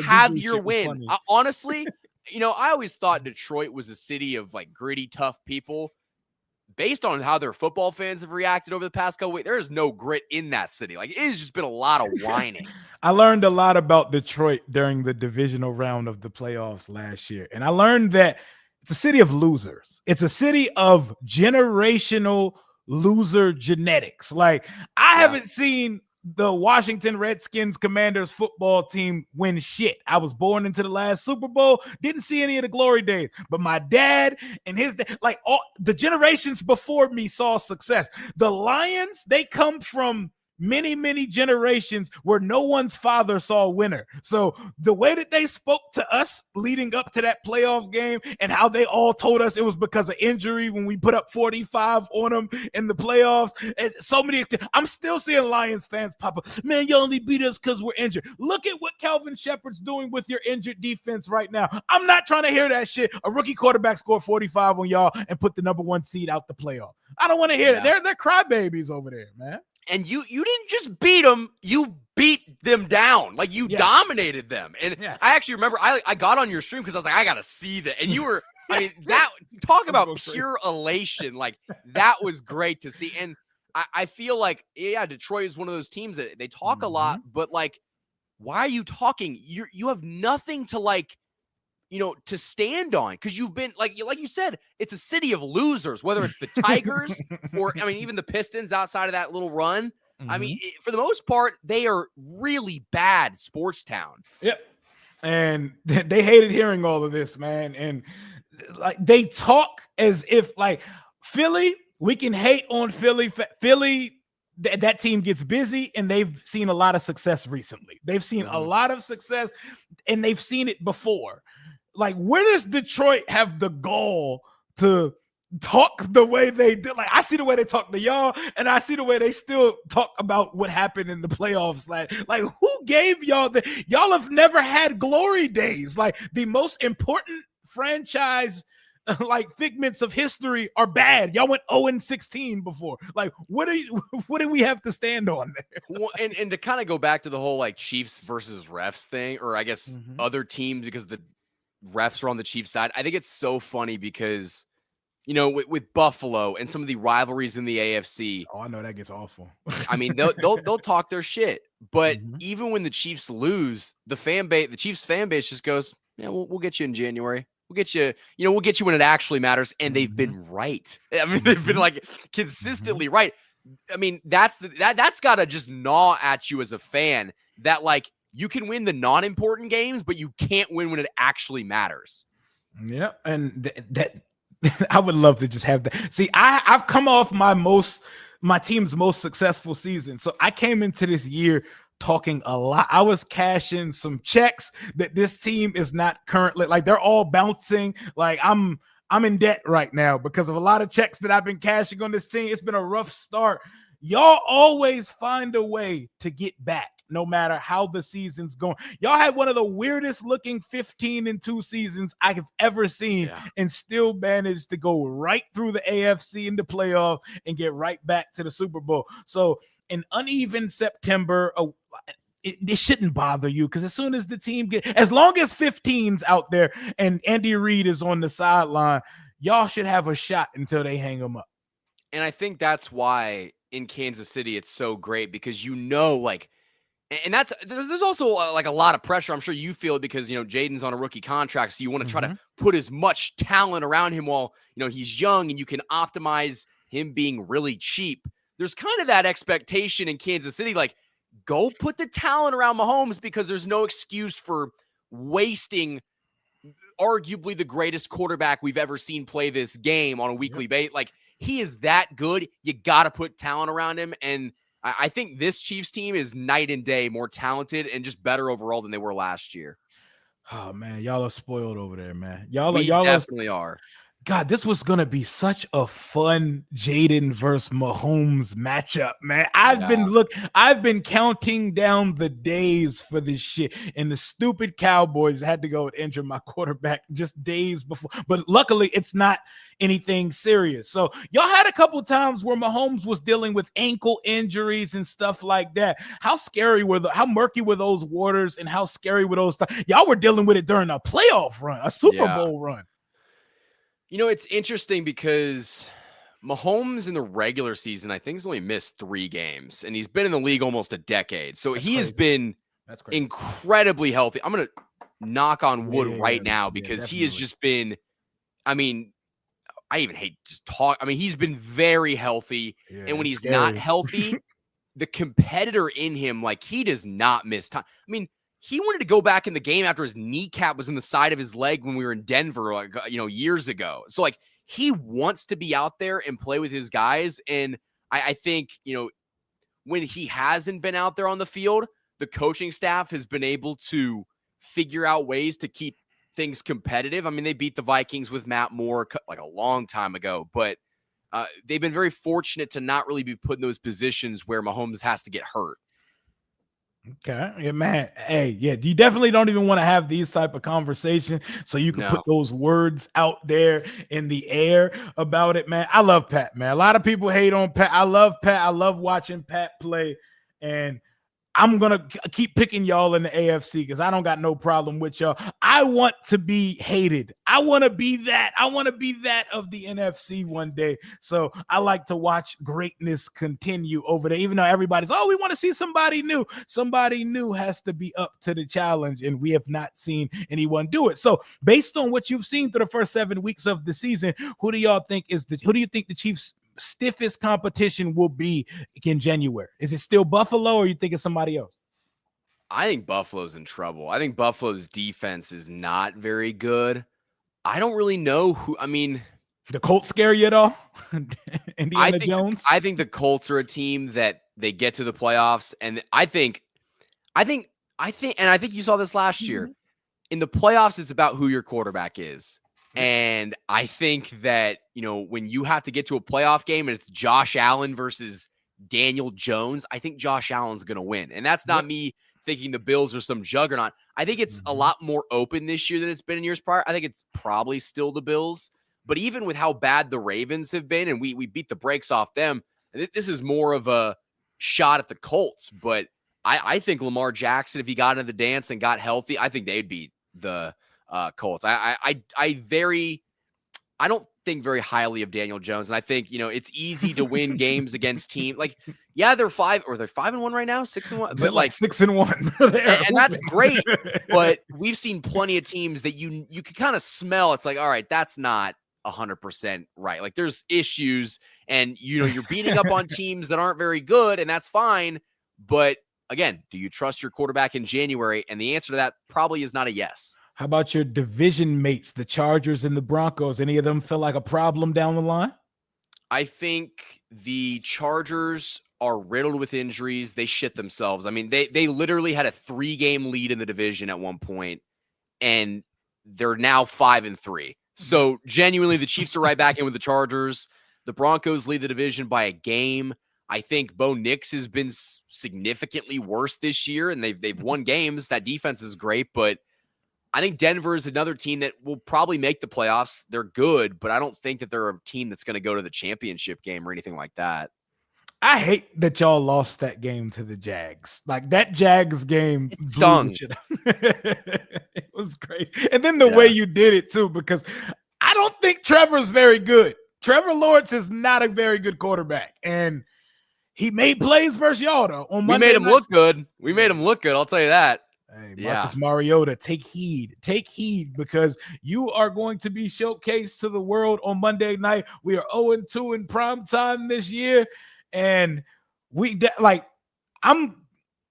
have your win. Honestly, you know, I always thought Detroit was a city of like gritty, tough people. Based on how their football fans have reacted over the past couple weeks, there is no grit in that city. Like, it has just been a lot of whining. I learned a lot about Detroit during the divisional round of the playoffs last year. And I learned that it's a city of losers. It's a city of generational loser genetics. Like, I haven't seen the Washington Redskins Commanders football team win shit. I was born into the last Super Bowl, didn't see any of the glory days, but my dad and his dad, like all the generations before me saw success. The Lions, they come from many generations where no one's father saw a winner. So the way that they spoke to us leading up to that playoff game and how they all told us it was because of injury when we put up 45 on them in the playoffs, and so many, I'm still seeing Lions fans pop up. Man, you only beat us because we're injured. Look at what Calvin Shepard's doing with your injured defense right now. I'm not trying to hear that shit. A rookie quarterback scored 45 on y'all and put the number 1 seed out the playoff. I don't want to hear that. They're crybabies over there, man. And you didn't just beat them, you beat them down. Like, you dominated them. And I actually remember I got on your stream because I was like, I got to see that. And you were, I mean, that talk about pure elation. Like, that was great to see. And I feel like, Detroit is one of those teams that they talk a lot, but like, why are you talking? You have nothing to like, you know, to stand on, because you've been like you said, it's a city of losers, whether it's the Tigers or, I mean, even the Pistons outside of that little run. I mean, for the most part, they are really bad sports town. Yep. And they hated hearing all of this, man. And like, they talk as if like Philly, we can hate on Philly. That team gets busy, and they've seen a lot of success recently. They've seen a lot of success, and they've seen it before. Like, where does Detroit have the gall to talk the way they do? Like, I see the way they talk to y'all, and I see the way they still talk about what happened in the playoffs. Like who gave y'all y'all have never had glory days. Like, the most important franchise like figments of history are bad. Y'all went 0-16 before. Like, what do we have to stand on there? Well, and to kind of go back to the whole like Chiefs versus refs thing, or I guess other teams, because the refs are on the Chiefs side. I think it's so funny because, you know, with Buffalo and some of the rivalries in the AFC. Oh, I know that gets awful. I mean, they'll talk their shit, but even when the Chiefs lose, the Chiefs fan base just goes, yeah, we'll get you in January. We'll get you, we'll get you when it actually matters. And they've been right. I mean, they've been like consistently right. I mean, that's got to just gnaw at you as a fan, that like, you can win the non-important games, but you can't win when it actually matters. Yeah, and that I would love to just have that. See, I've come off my team's most successful season, so I came into this year talking a lot. I was cashing some checks that this team is not currently, like, they're all bouncing. Like, I'm in debt right now because of a lot of checks that I've been cashing on this team. It's been a rough start. Y'all always find a way to get back. no matter how the season's going. Y'all had one of the weirdest looking 15-2 seasons I have ever seen, and still managed to go right through the AFC in the playoff and get right back to the Super Bowl. So an uneven September, it shouldn't bother you, because as soon as the team as long as 15's out there and Andy Reid is on the sideline, y'all should have a shot until they hang them up. And I think that's why in Kansas City it's so great, because like, and there's also like a lot of pressure. I'm sure you feel it because Jaden's on a rookie contract, so you want to try to put as much talent around him while he's young, and you can optimize him being really cheap. There's kind of that expectation in Kansas City, like, go put the talent around Mahomes, because there's no excuse for wasting arguably the greatest quarterback we've ever seen play this game on a weekly basis. Like, he is that good. You got to put talent around him. And I think this Chiefs team is night and day more talented and just better overall than they were last year. Oh man, y'all are spoiled over there, man. Y'all definitely are. God, this was going to be such a fun Jaden versus Mahomes matchup, man. I've been counting down the days for this shit, and the stupid Cowboys had to go and injure my quarterback just days before. But luckily, it's not anything serious. So y'all had a couple times where Mahomes was dealing with ankle injuries and stuff like that. How murky were those waters, and how scary were those times? Y'all were dealing with it during a playoff run, a Super Bowl run. It's interesting because Mahomes in the regular season, I think, has only missed 3 games, and he's been in the league almost a decade. So he has been incredibly healthy. I'm going to knock on wood now, because he has just been, I mean, I even hate to talk. I mean, he's been very healthy. And when he's not healthy, the competitor in him, like, he does not miss time. I mean, he wanted to go back in the game after his kneecap was in the side of his leg when we were in Denver, like, years ago. So, like, he wants to be out there and play with his guys. And I think, when he hasn't been out there on the field, the coaching staff has been able to figure out ways to keep things competitive. I mean, they beat the Vikings with Matt Moore like a long time ago, but they've been very fortunate to not really be put in those positions where Mahomes has to get hurt. Okay, yeah, man. Hey, yeah, you definitely don't even want to have these type of conversations, so you can put those words out there in the air about it, man. I love Pat, man. A lot of people hate on Pat. I love Pat. I love watching Pat play, and I'm going to keep picking y'all in the AFC because I don't got no problem with y'all. I want to be hated. I want to be that. I want to be that of the NFC one day. So I like to watch greatness continue over there, even though everybody's, we want to see somebody new. Somebody new has to be up to the challenge, and we have not seen anyone do it. So based on what you've seen through the first 7 weeks of the season, who do you think the Chiefs' stiffest competition will be in January? Is it still Buffalo, or you think it's somebody else? I think Buffalo's in trouble. I think Buffalo's defense is not very good. I don't really know who. I mean, the Colts scare you at all? Indiana Jones? I think the Colts are a team that they get to the playoffs, and I think you saw this last year. In the playoffs, it's about who your quarterback is. And I think that, when you have to get to a playoff game and it's Josh Allen versus Daniel Jones, I think Josh Allen's going to win. And that's not me thinking the Bills are some juggernaut. I think it's a lot more open this year than it's been in years prior. I think it's probably still the Bills. But even with how bad the Ravens have been, and we beat the brakes off them, this is more of a shot at the Colts. But I think Lamar Jackson, if he got into the dance and got healthy, I think they'd beat the Colts. I don't think very highly of Daniel Jones, and I think it's easy to win games against teams like they're 5-1 right now, 6-1, but like 6-1, and that's great. But we've seen plenty of teams that you can kind of smell. It's like, all right, that's not 100% right. Like, there's issues, and you're beating up on teams that aren't very good, and that's fine. But again, do you trust your quarterback in January? And the answer to that probably is not a yes. How about your division mates, the Chargers and the Broncos? Any of them feel like a problem down the line? I think the Chargers are riddled with injuries. They shit themselves. I mean, they literally had a 3-game lead in the division at one point, and they're now 5-3. So genuinely, the Chiefs are right back in with the Chargers. The Broncos lead the division by a game. I think Bo Nix has been significantly worse this year, and they've won games. That defense is great, but I think Denver is another team that will probably make the playoffs. They're good, but I don't think that they're a team that's going to go to the championship game or anything like that. I hate that y'all lost that game to the Jags. Like that Jags game It blew the stung. shit out. It was great. And then the way you did it too, because I don't think Trevor's very good. Trevor Lawrence is not a very good quarterback. And he made plays versus y'all though on Monday. We made him look good. We made him look good. I'll tell you that. Hey, Marcus Mariota, take heed. Take heed because you are going to be showcased to the world on Monday night. We are 0-2 in prime time this year. And I'm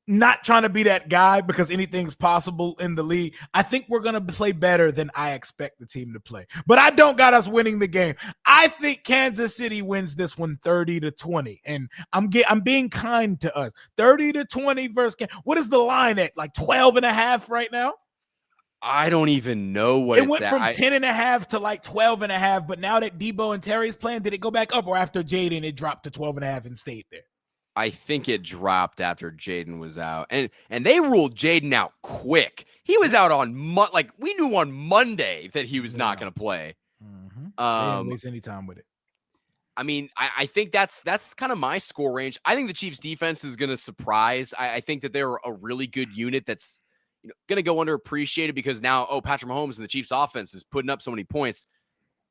not trying to be that guy because anything's possible in the league. I think we're going to play better than I expect the team to play. But I don't got us winning the game. I think Kansas City wins this one 30-20. And I'm being kind to us. 30-20 versus what is the line at? Like 12.5 right now? I don't even know what it went from 10.5 to like 12.5. But now that Debo and Terry's playing, did it go back up, or after Jaden it dropped to 12.5 and stayed there? I think it dropped after Jaden was out, and they ruled Jaden out quick. He was out on we knew on Monday that he was not going to play. They didn't waste any time with it. I mean, I think that's kind of my score range. I think the Chiefs defense is going to surprise. I think that they're a really good unit that's going to go underappreciated because now, Patrick Mahomes and the Chiefs offense is putting up so many points.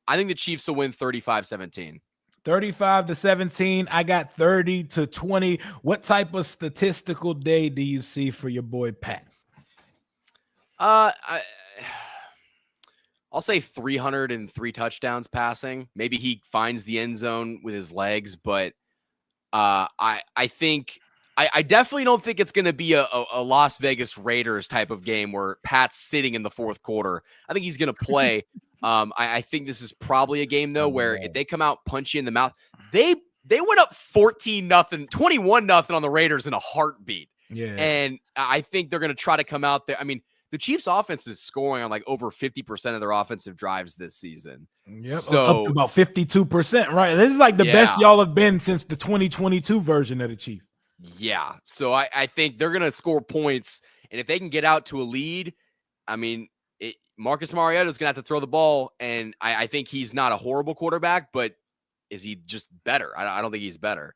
I think the Chiefs will win 35-17. 35-17. I got 30-20. What type of statistical day do you see for your boy Pat? I'll say 303 touchdowns passing. Maybe he finds the end zone with his legs, but I think I definitely don't think it's going to be a Las Vegas Raiders type of game where Pat's sitting in the fourth quarter. I think he's going to play. I think this is probably a game though where if they come out punch you in the mouth, they went up 14-0, 21-0 on the Raiders in a heartbeat. Yeah, and I think they're going to try to come out there. I mean, the Chiefs' offense is scoring on like over 50% of their offensive drives this season. Yep, so up to about 52%. Right, this is like the best y'all have been since the 2022 version of the Chiefs. Yeah, so I think they're going to score points, and if they can get out to a lead, I mean, Marcus Mariota is going to have to throw the ball, and I think he's not a horrible quarterback, but is he just better? I don't think he's better.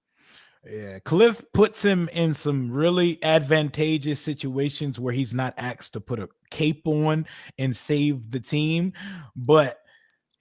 Yeah, Cliff puts him in some really advantageous situations where he's not asked to put a cape on and save the team, but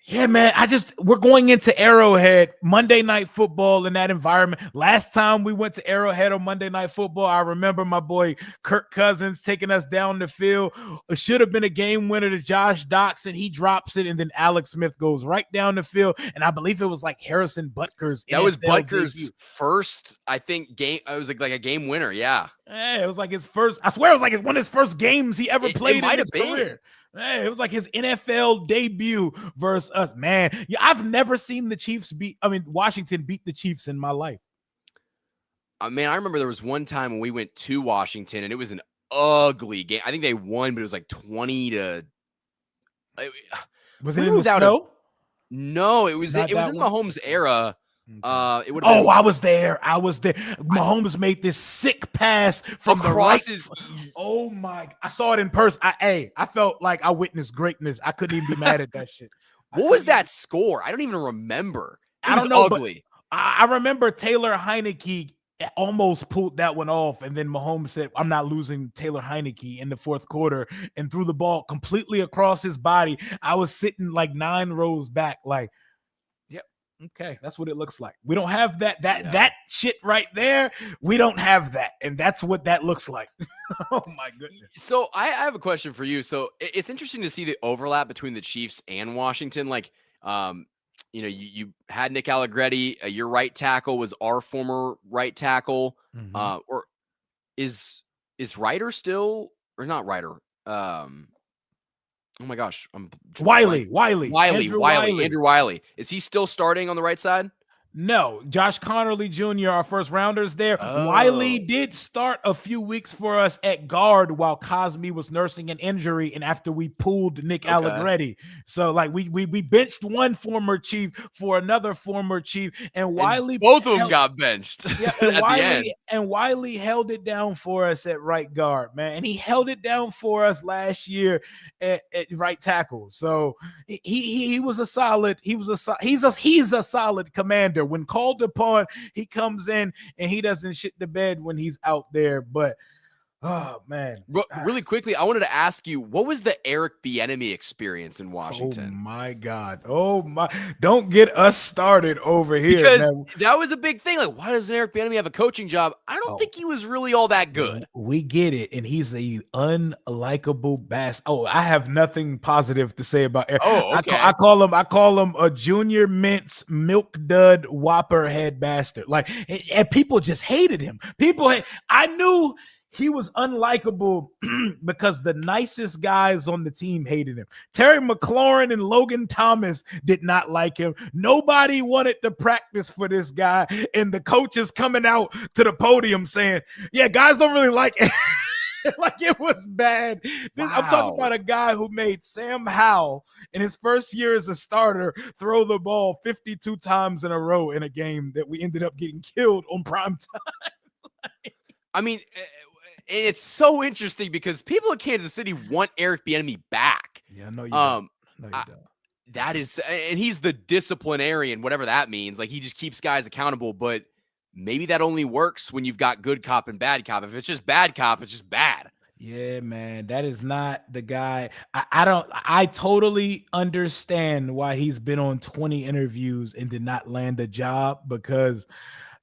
yeah, man, we're going into Arrowhead, Monday Night Football in that environment. Last time we went to Arrowhead on Monday Night Football, I remember my boy Kirk Cousins taking us down the field. It should have been a game winner to Josh Doxson. He drops it, and then Alex Smith goes right down the field. And I believe it was like Harrison Butker's. That was Butker's first, I think, game. It was like a game winner, yeah. Hey, it was like his first. I swear it was like one of his first games he ever played in his career. Hey, it was like his NFL debut versus us, man. Yeah, I've never seen Washington beat the Chiefs in my life. Man, I remember there was one time when we went to Washington and it was an ugly game. I think they won, but it was like 20 to. Was it in the snow? No, it was in Mahomes' era. I was there. Mahomes made this sick pass from across his. Oh my! I saw it in person. I felt like I witnessed greatness. I couldn't even be mad at that shit. What was that score? I don't even remember. I don't know. Ugly. I remember Taylor Heineke almost pulled that one off, and then Mahomes said, "I'm not losing Taylor Heineke" in the fourth quarter, and threw the ball completely across his body. I was sitting like 9 rows back, like. Okay, that's what it looks like. We don't have that shit right there. We don't have that, and that's what that looks like. Oh my goodness. So I have a question for you. So it's interesting to see the overlap between the Chiefs and Washington. Like, you had Nick Allegretti. Your right tackle was our former right tackle. Mm-hmm. Or is Ryder still or not Ryder? Oh my gosh, Wiley. Andrew Wiley. Is he still starting on the right side? No, Josh Connerly Jr., our first rounders there. Wiley Oh, did start a few weeks for us at guard while Cosme was nursing an injury, and after we pulled Nick okay. Allegretti. So like we benched one former Chief for another former Chief, and And Wiley both of them held. got benched Yeah, and at the end. Wiley held it down for us at right guard, man, and he held it down for us last year at right tackle. So he was a solid. He's a solid commander. When called upon, he comes in and he doesn't shit the bed when he's out there. But oh man, Really quickly, I wanted to ask you, what was the Eric Bieniemy experience in oh Washington? my God, oh my! Don't get us started over here, Because man. that was a big thing. Like, why doesn't Eric Bieniemy have a coaching job? I don't Oh. think he was really all that good. We get it, and he's a unlikable bass. Oh, I have nothing positive to say about Eric. Oh, I okay. call him a junior mints milk dud whopper head bastard. Like, and people just hated him. I knew he was unlikable because the nicest guys on the team hated him. Terry McLaurin and Logan Thomas did not like him. Nobody wanted to practice for this guy, and the coaches coming out to the podium saying, yeah, guys don't really like it. Like it was bad. I'm talking about a guy who made Sam Howell in his first year as a starter throw the ball 52 times in a row in a game that we ended up getting killed on prime time. I mean, and it's so interesting because people in Kansas City want Eric Bieniemy back. Yeah, no, you don't. No, you don't. That is, and he's the disciplinarian, whatever that means. Like he just keeps guys accountable, but maybe that only works when you've got good cop and bad cop. If it's just bad cop, it's just bad. Yeah, man, that is not the guy. I totally understand why he's been on 20 interviews and did not land a job, because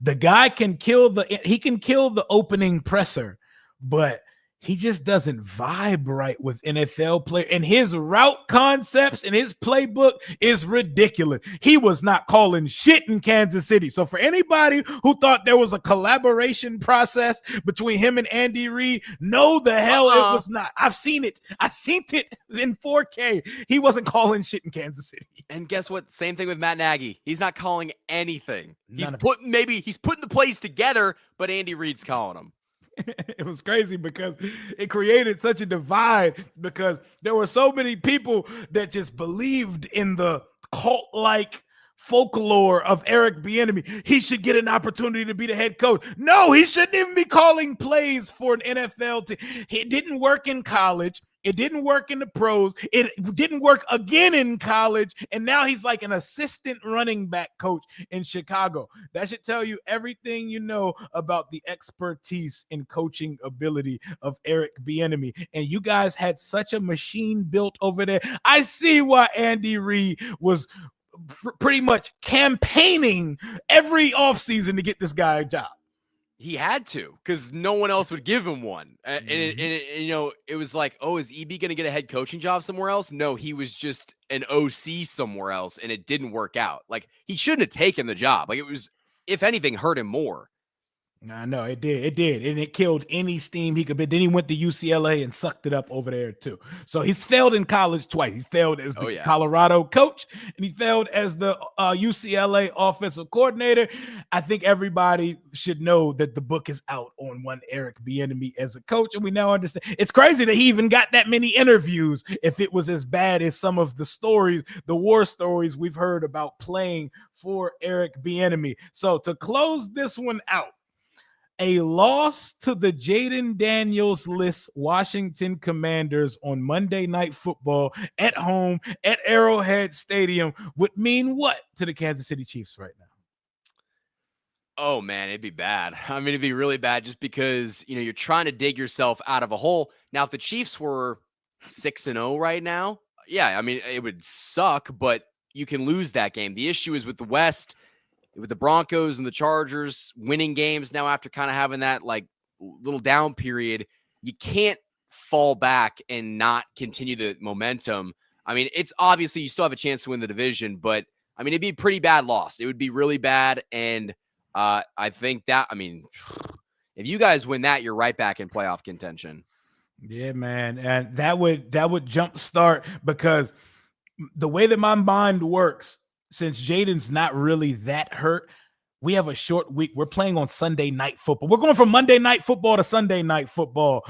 the guy can kill the opening presser, but he just doesn't vibe right with NFL play. And his route concepts and his playbook is ridiculous. He was not calling shit in Kansas City. So for anybody who thought there was a collaboration process between him and Andy Reid, no, the hell it was not. I've seen it. I seen it in 4K. He wasn't calling shit in Kansas City. And guess what? Same thing with Matt Nagy. He's not calling anything. He's None of putting the plays together, but Andy Reid's calling them. It was crazy because it created such a divide, because there were so many people that just believed in the cult-like folklore of Eric Bieniemy. He should get an opportunity to be the head coach. No, he shouldn't even be calling plays for an NFL team. It didn't work in college. It didn't work in the pros. It didn't work again in college. And now he's like an assistant running back coach in Chicago. That should tell you everything you know about the expertise and coaching ability of Eric Bieniemy. And you guys had such a machine built over there. I see why Andy Reid was pretty much campaigning every offseason to get this guy a job. He had to, because no one else would give him one. And it was like, oh, is EB going to get a head coaching job somewhere else? No, he was just an OC somewhere else, and it didn't work out. Like, he shouldn't have taken the job. Like, it was, if anything, hurt him more. No, it did. And it killed any steam he could be. Then he went to UCLA and sucked it up over there too. So he's failed in college twice. He's failed as the Colorado coach, and he failed as the UCLA offensive coordinator. I think everybody should know that the book is out on one Eric Bieniemy as a coach, and we now understand. It's crazy that he even got that many interviews if it was as bad as some of the stories, the war stories we've heard about playing for Eric Bieniemy. So to close this one out, a loss to the Jaden Daniels-less Washington Commanders on Monday Night Football at home at Arrowhead Stadium would mean what to the Kansas City Chiefs right now? Oh, man, it'd be bad. I mean, it'd be really bad just because, you're trying to dig yourself out of a hole. Now, if the Chiefs were 6-0 right now, yeah, I mean, it would suck, but you can lose that game. The issue is with the West, with the Broncos and the Chargers winning games now after kind of having that like little down period, you can't fall back and not continue the momentum. I mean, it's obviously you still have a chance to win the division, but I mean, it'd be a pretty bad loss. It would be really bad. And I think that, I mean, if you guys win that, you're right back in playoff contention. Yeah, man. And that would jumpstart, because the way that my mind works, since Jaden's not really that hurt, we have a short week. We're playing on Sunday Night Football. We're going from Monday Night Football to Sunday Night Football.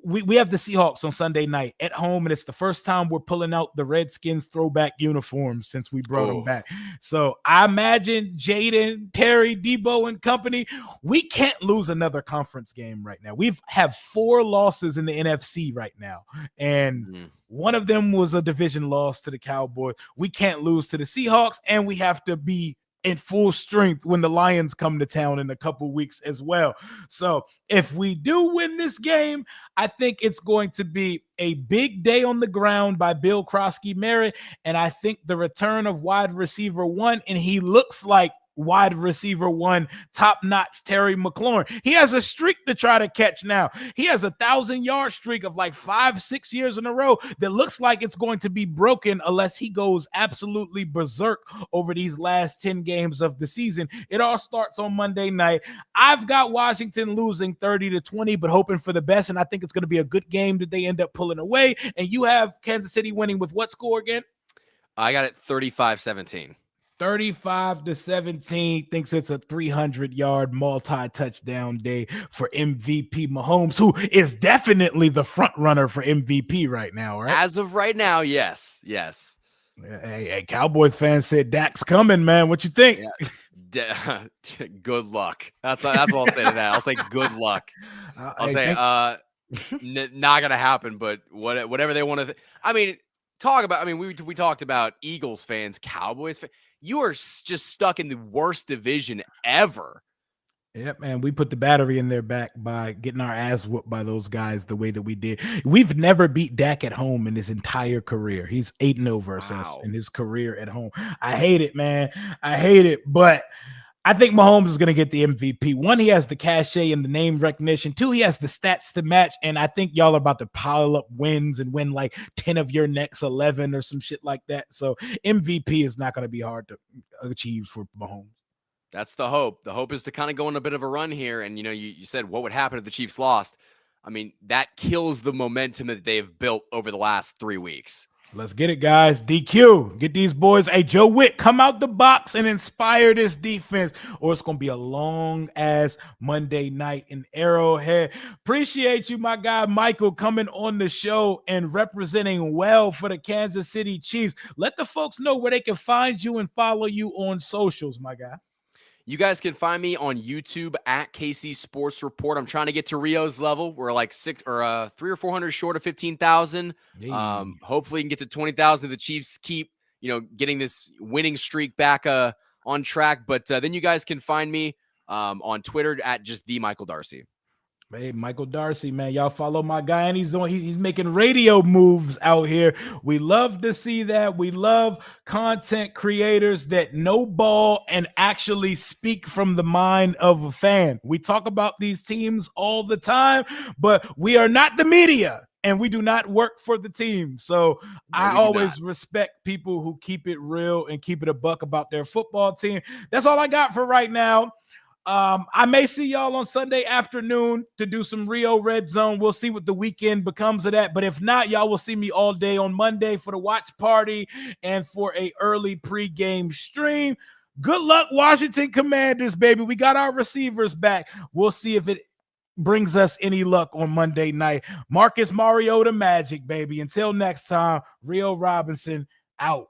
We have the Seahawks on Sunday night at home, and it's the first time we're pulling out the Redskins throwback uniforms since we brought them back. So I imagine Jaden, Terry, Debo, and company, we can't lose another conference game right now. We have 4 losses in the NFC right now, and one of them was a division loss to the Cowboys. We can't lose to the Seahawks, and we have to be in full strength when the Lions come to town in a couple weeks as well. So if we do win this game, I think it's going to be a big day on the ground by Bill Krosky-Merritt, and I think the return of wide receiver 1, and he looks like wide receiver 1, top-notch Terry McLaurin. He has a streak to try to catch now. He has a 1,000-yard streak of like 5-6 years in a row that looks like it's going to be broken unless he goes absolutely berserk over these last 10 games of the season. It all starts on Monday night. I've got Washington losing 30-20, but hoping for the best, and I think it's going to be a good game that they end up pulling away. And you have Kansas City winning with what score again? I got it 35-17. 35-17, thinks it's a 300-yard multi-touchdown day for MVP Mahomes, who is definitely the front runner for MVP right now, right? As of right now, yes. Hey, Cowboys fans said Dak's coming, man. What you think? Yeah. Good luck. That's what I'll say to that. I'll say good luck. I'll say not gonna happen, but whatever they want to. We talked about Eagles fans, Cowboys fans. You are just stuck in the worst division ever. Yep, man. We put the battery in their back by getting our ass whooped by those guys the way that we did. We've never beat Dak at home in his entire career. He's 8-0 versus us in his career at home. I hate it, man. I hate it, but I think Mahomes is going to get the MVP. 1, he has the cachet and the name recognition. 2, he has the stats to match. And I think y'all are about to pile up wins and win like 10 of your next 11 or some shit like that. So MVP is not going to be hard to achieve for Mahomes. That's the hope. The hope is to kind of go on a bit of a run here. And, you said what would happen if the Chiefs lost. I mean, that kills the momentum that they've built over the last 3 weeks. Let's get it, guys. DQ, get these boys. Hey, Joe Witt, come out the box and inspire this defense, or it's going to be a long-ass Monday night in Arrowhead. Appreciate you, my guy Michael, coming on the show and representing well for the Kansas City Chiefs. Let the folks know where they can find you and follow you on socials, my guy. You guys can find me on YouTube at KC Sports Report. I'm trying to get to Rio's level. We're like 300 or 400 short of 15,000. Hopefully, you can get to 20,000. The Chiefs keep, getting this winning streak back on track. But then you guys can find me on Twitter at just the Michael Darcy. Hey, Michael Darcy, man, y'all follow my guy, and he's making radio moves out here. We love to see that. We love content creators that know ball and actually speak from the mind of a fan. We talk about these teams all the time, but we are not the media, and we do not work for the team. So I always respect people who keep it real and keep it a buck about their football team. That's all I got for right now. I may see y'all on Sunday afternoon to do some Rio Red Zone. We'll see what the weekend becomes of that. But if not, y'all will see me all day on Monday for the watch party and for a early pregame stream. Good luck, Washington Commanders, baby. We got our receivers back. We'll see if it brings us any luck on Monday night. Marcus Mariota magic, baby. Until next time, Rio Robinson out.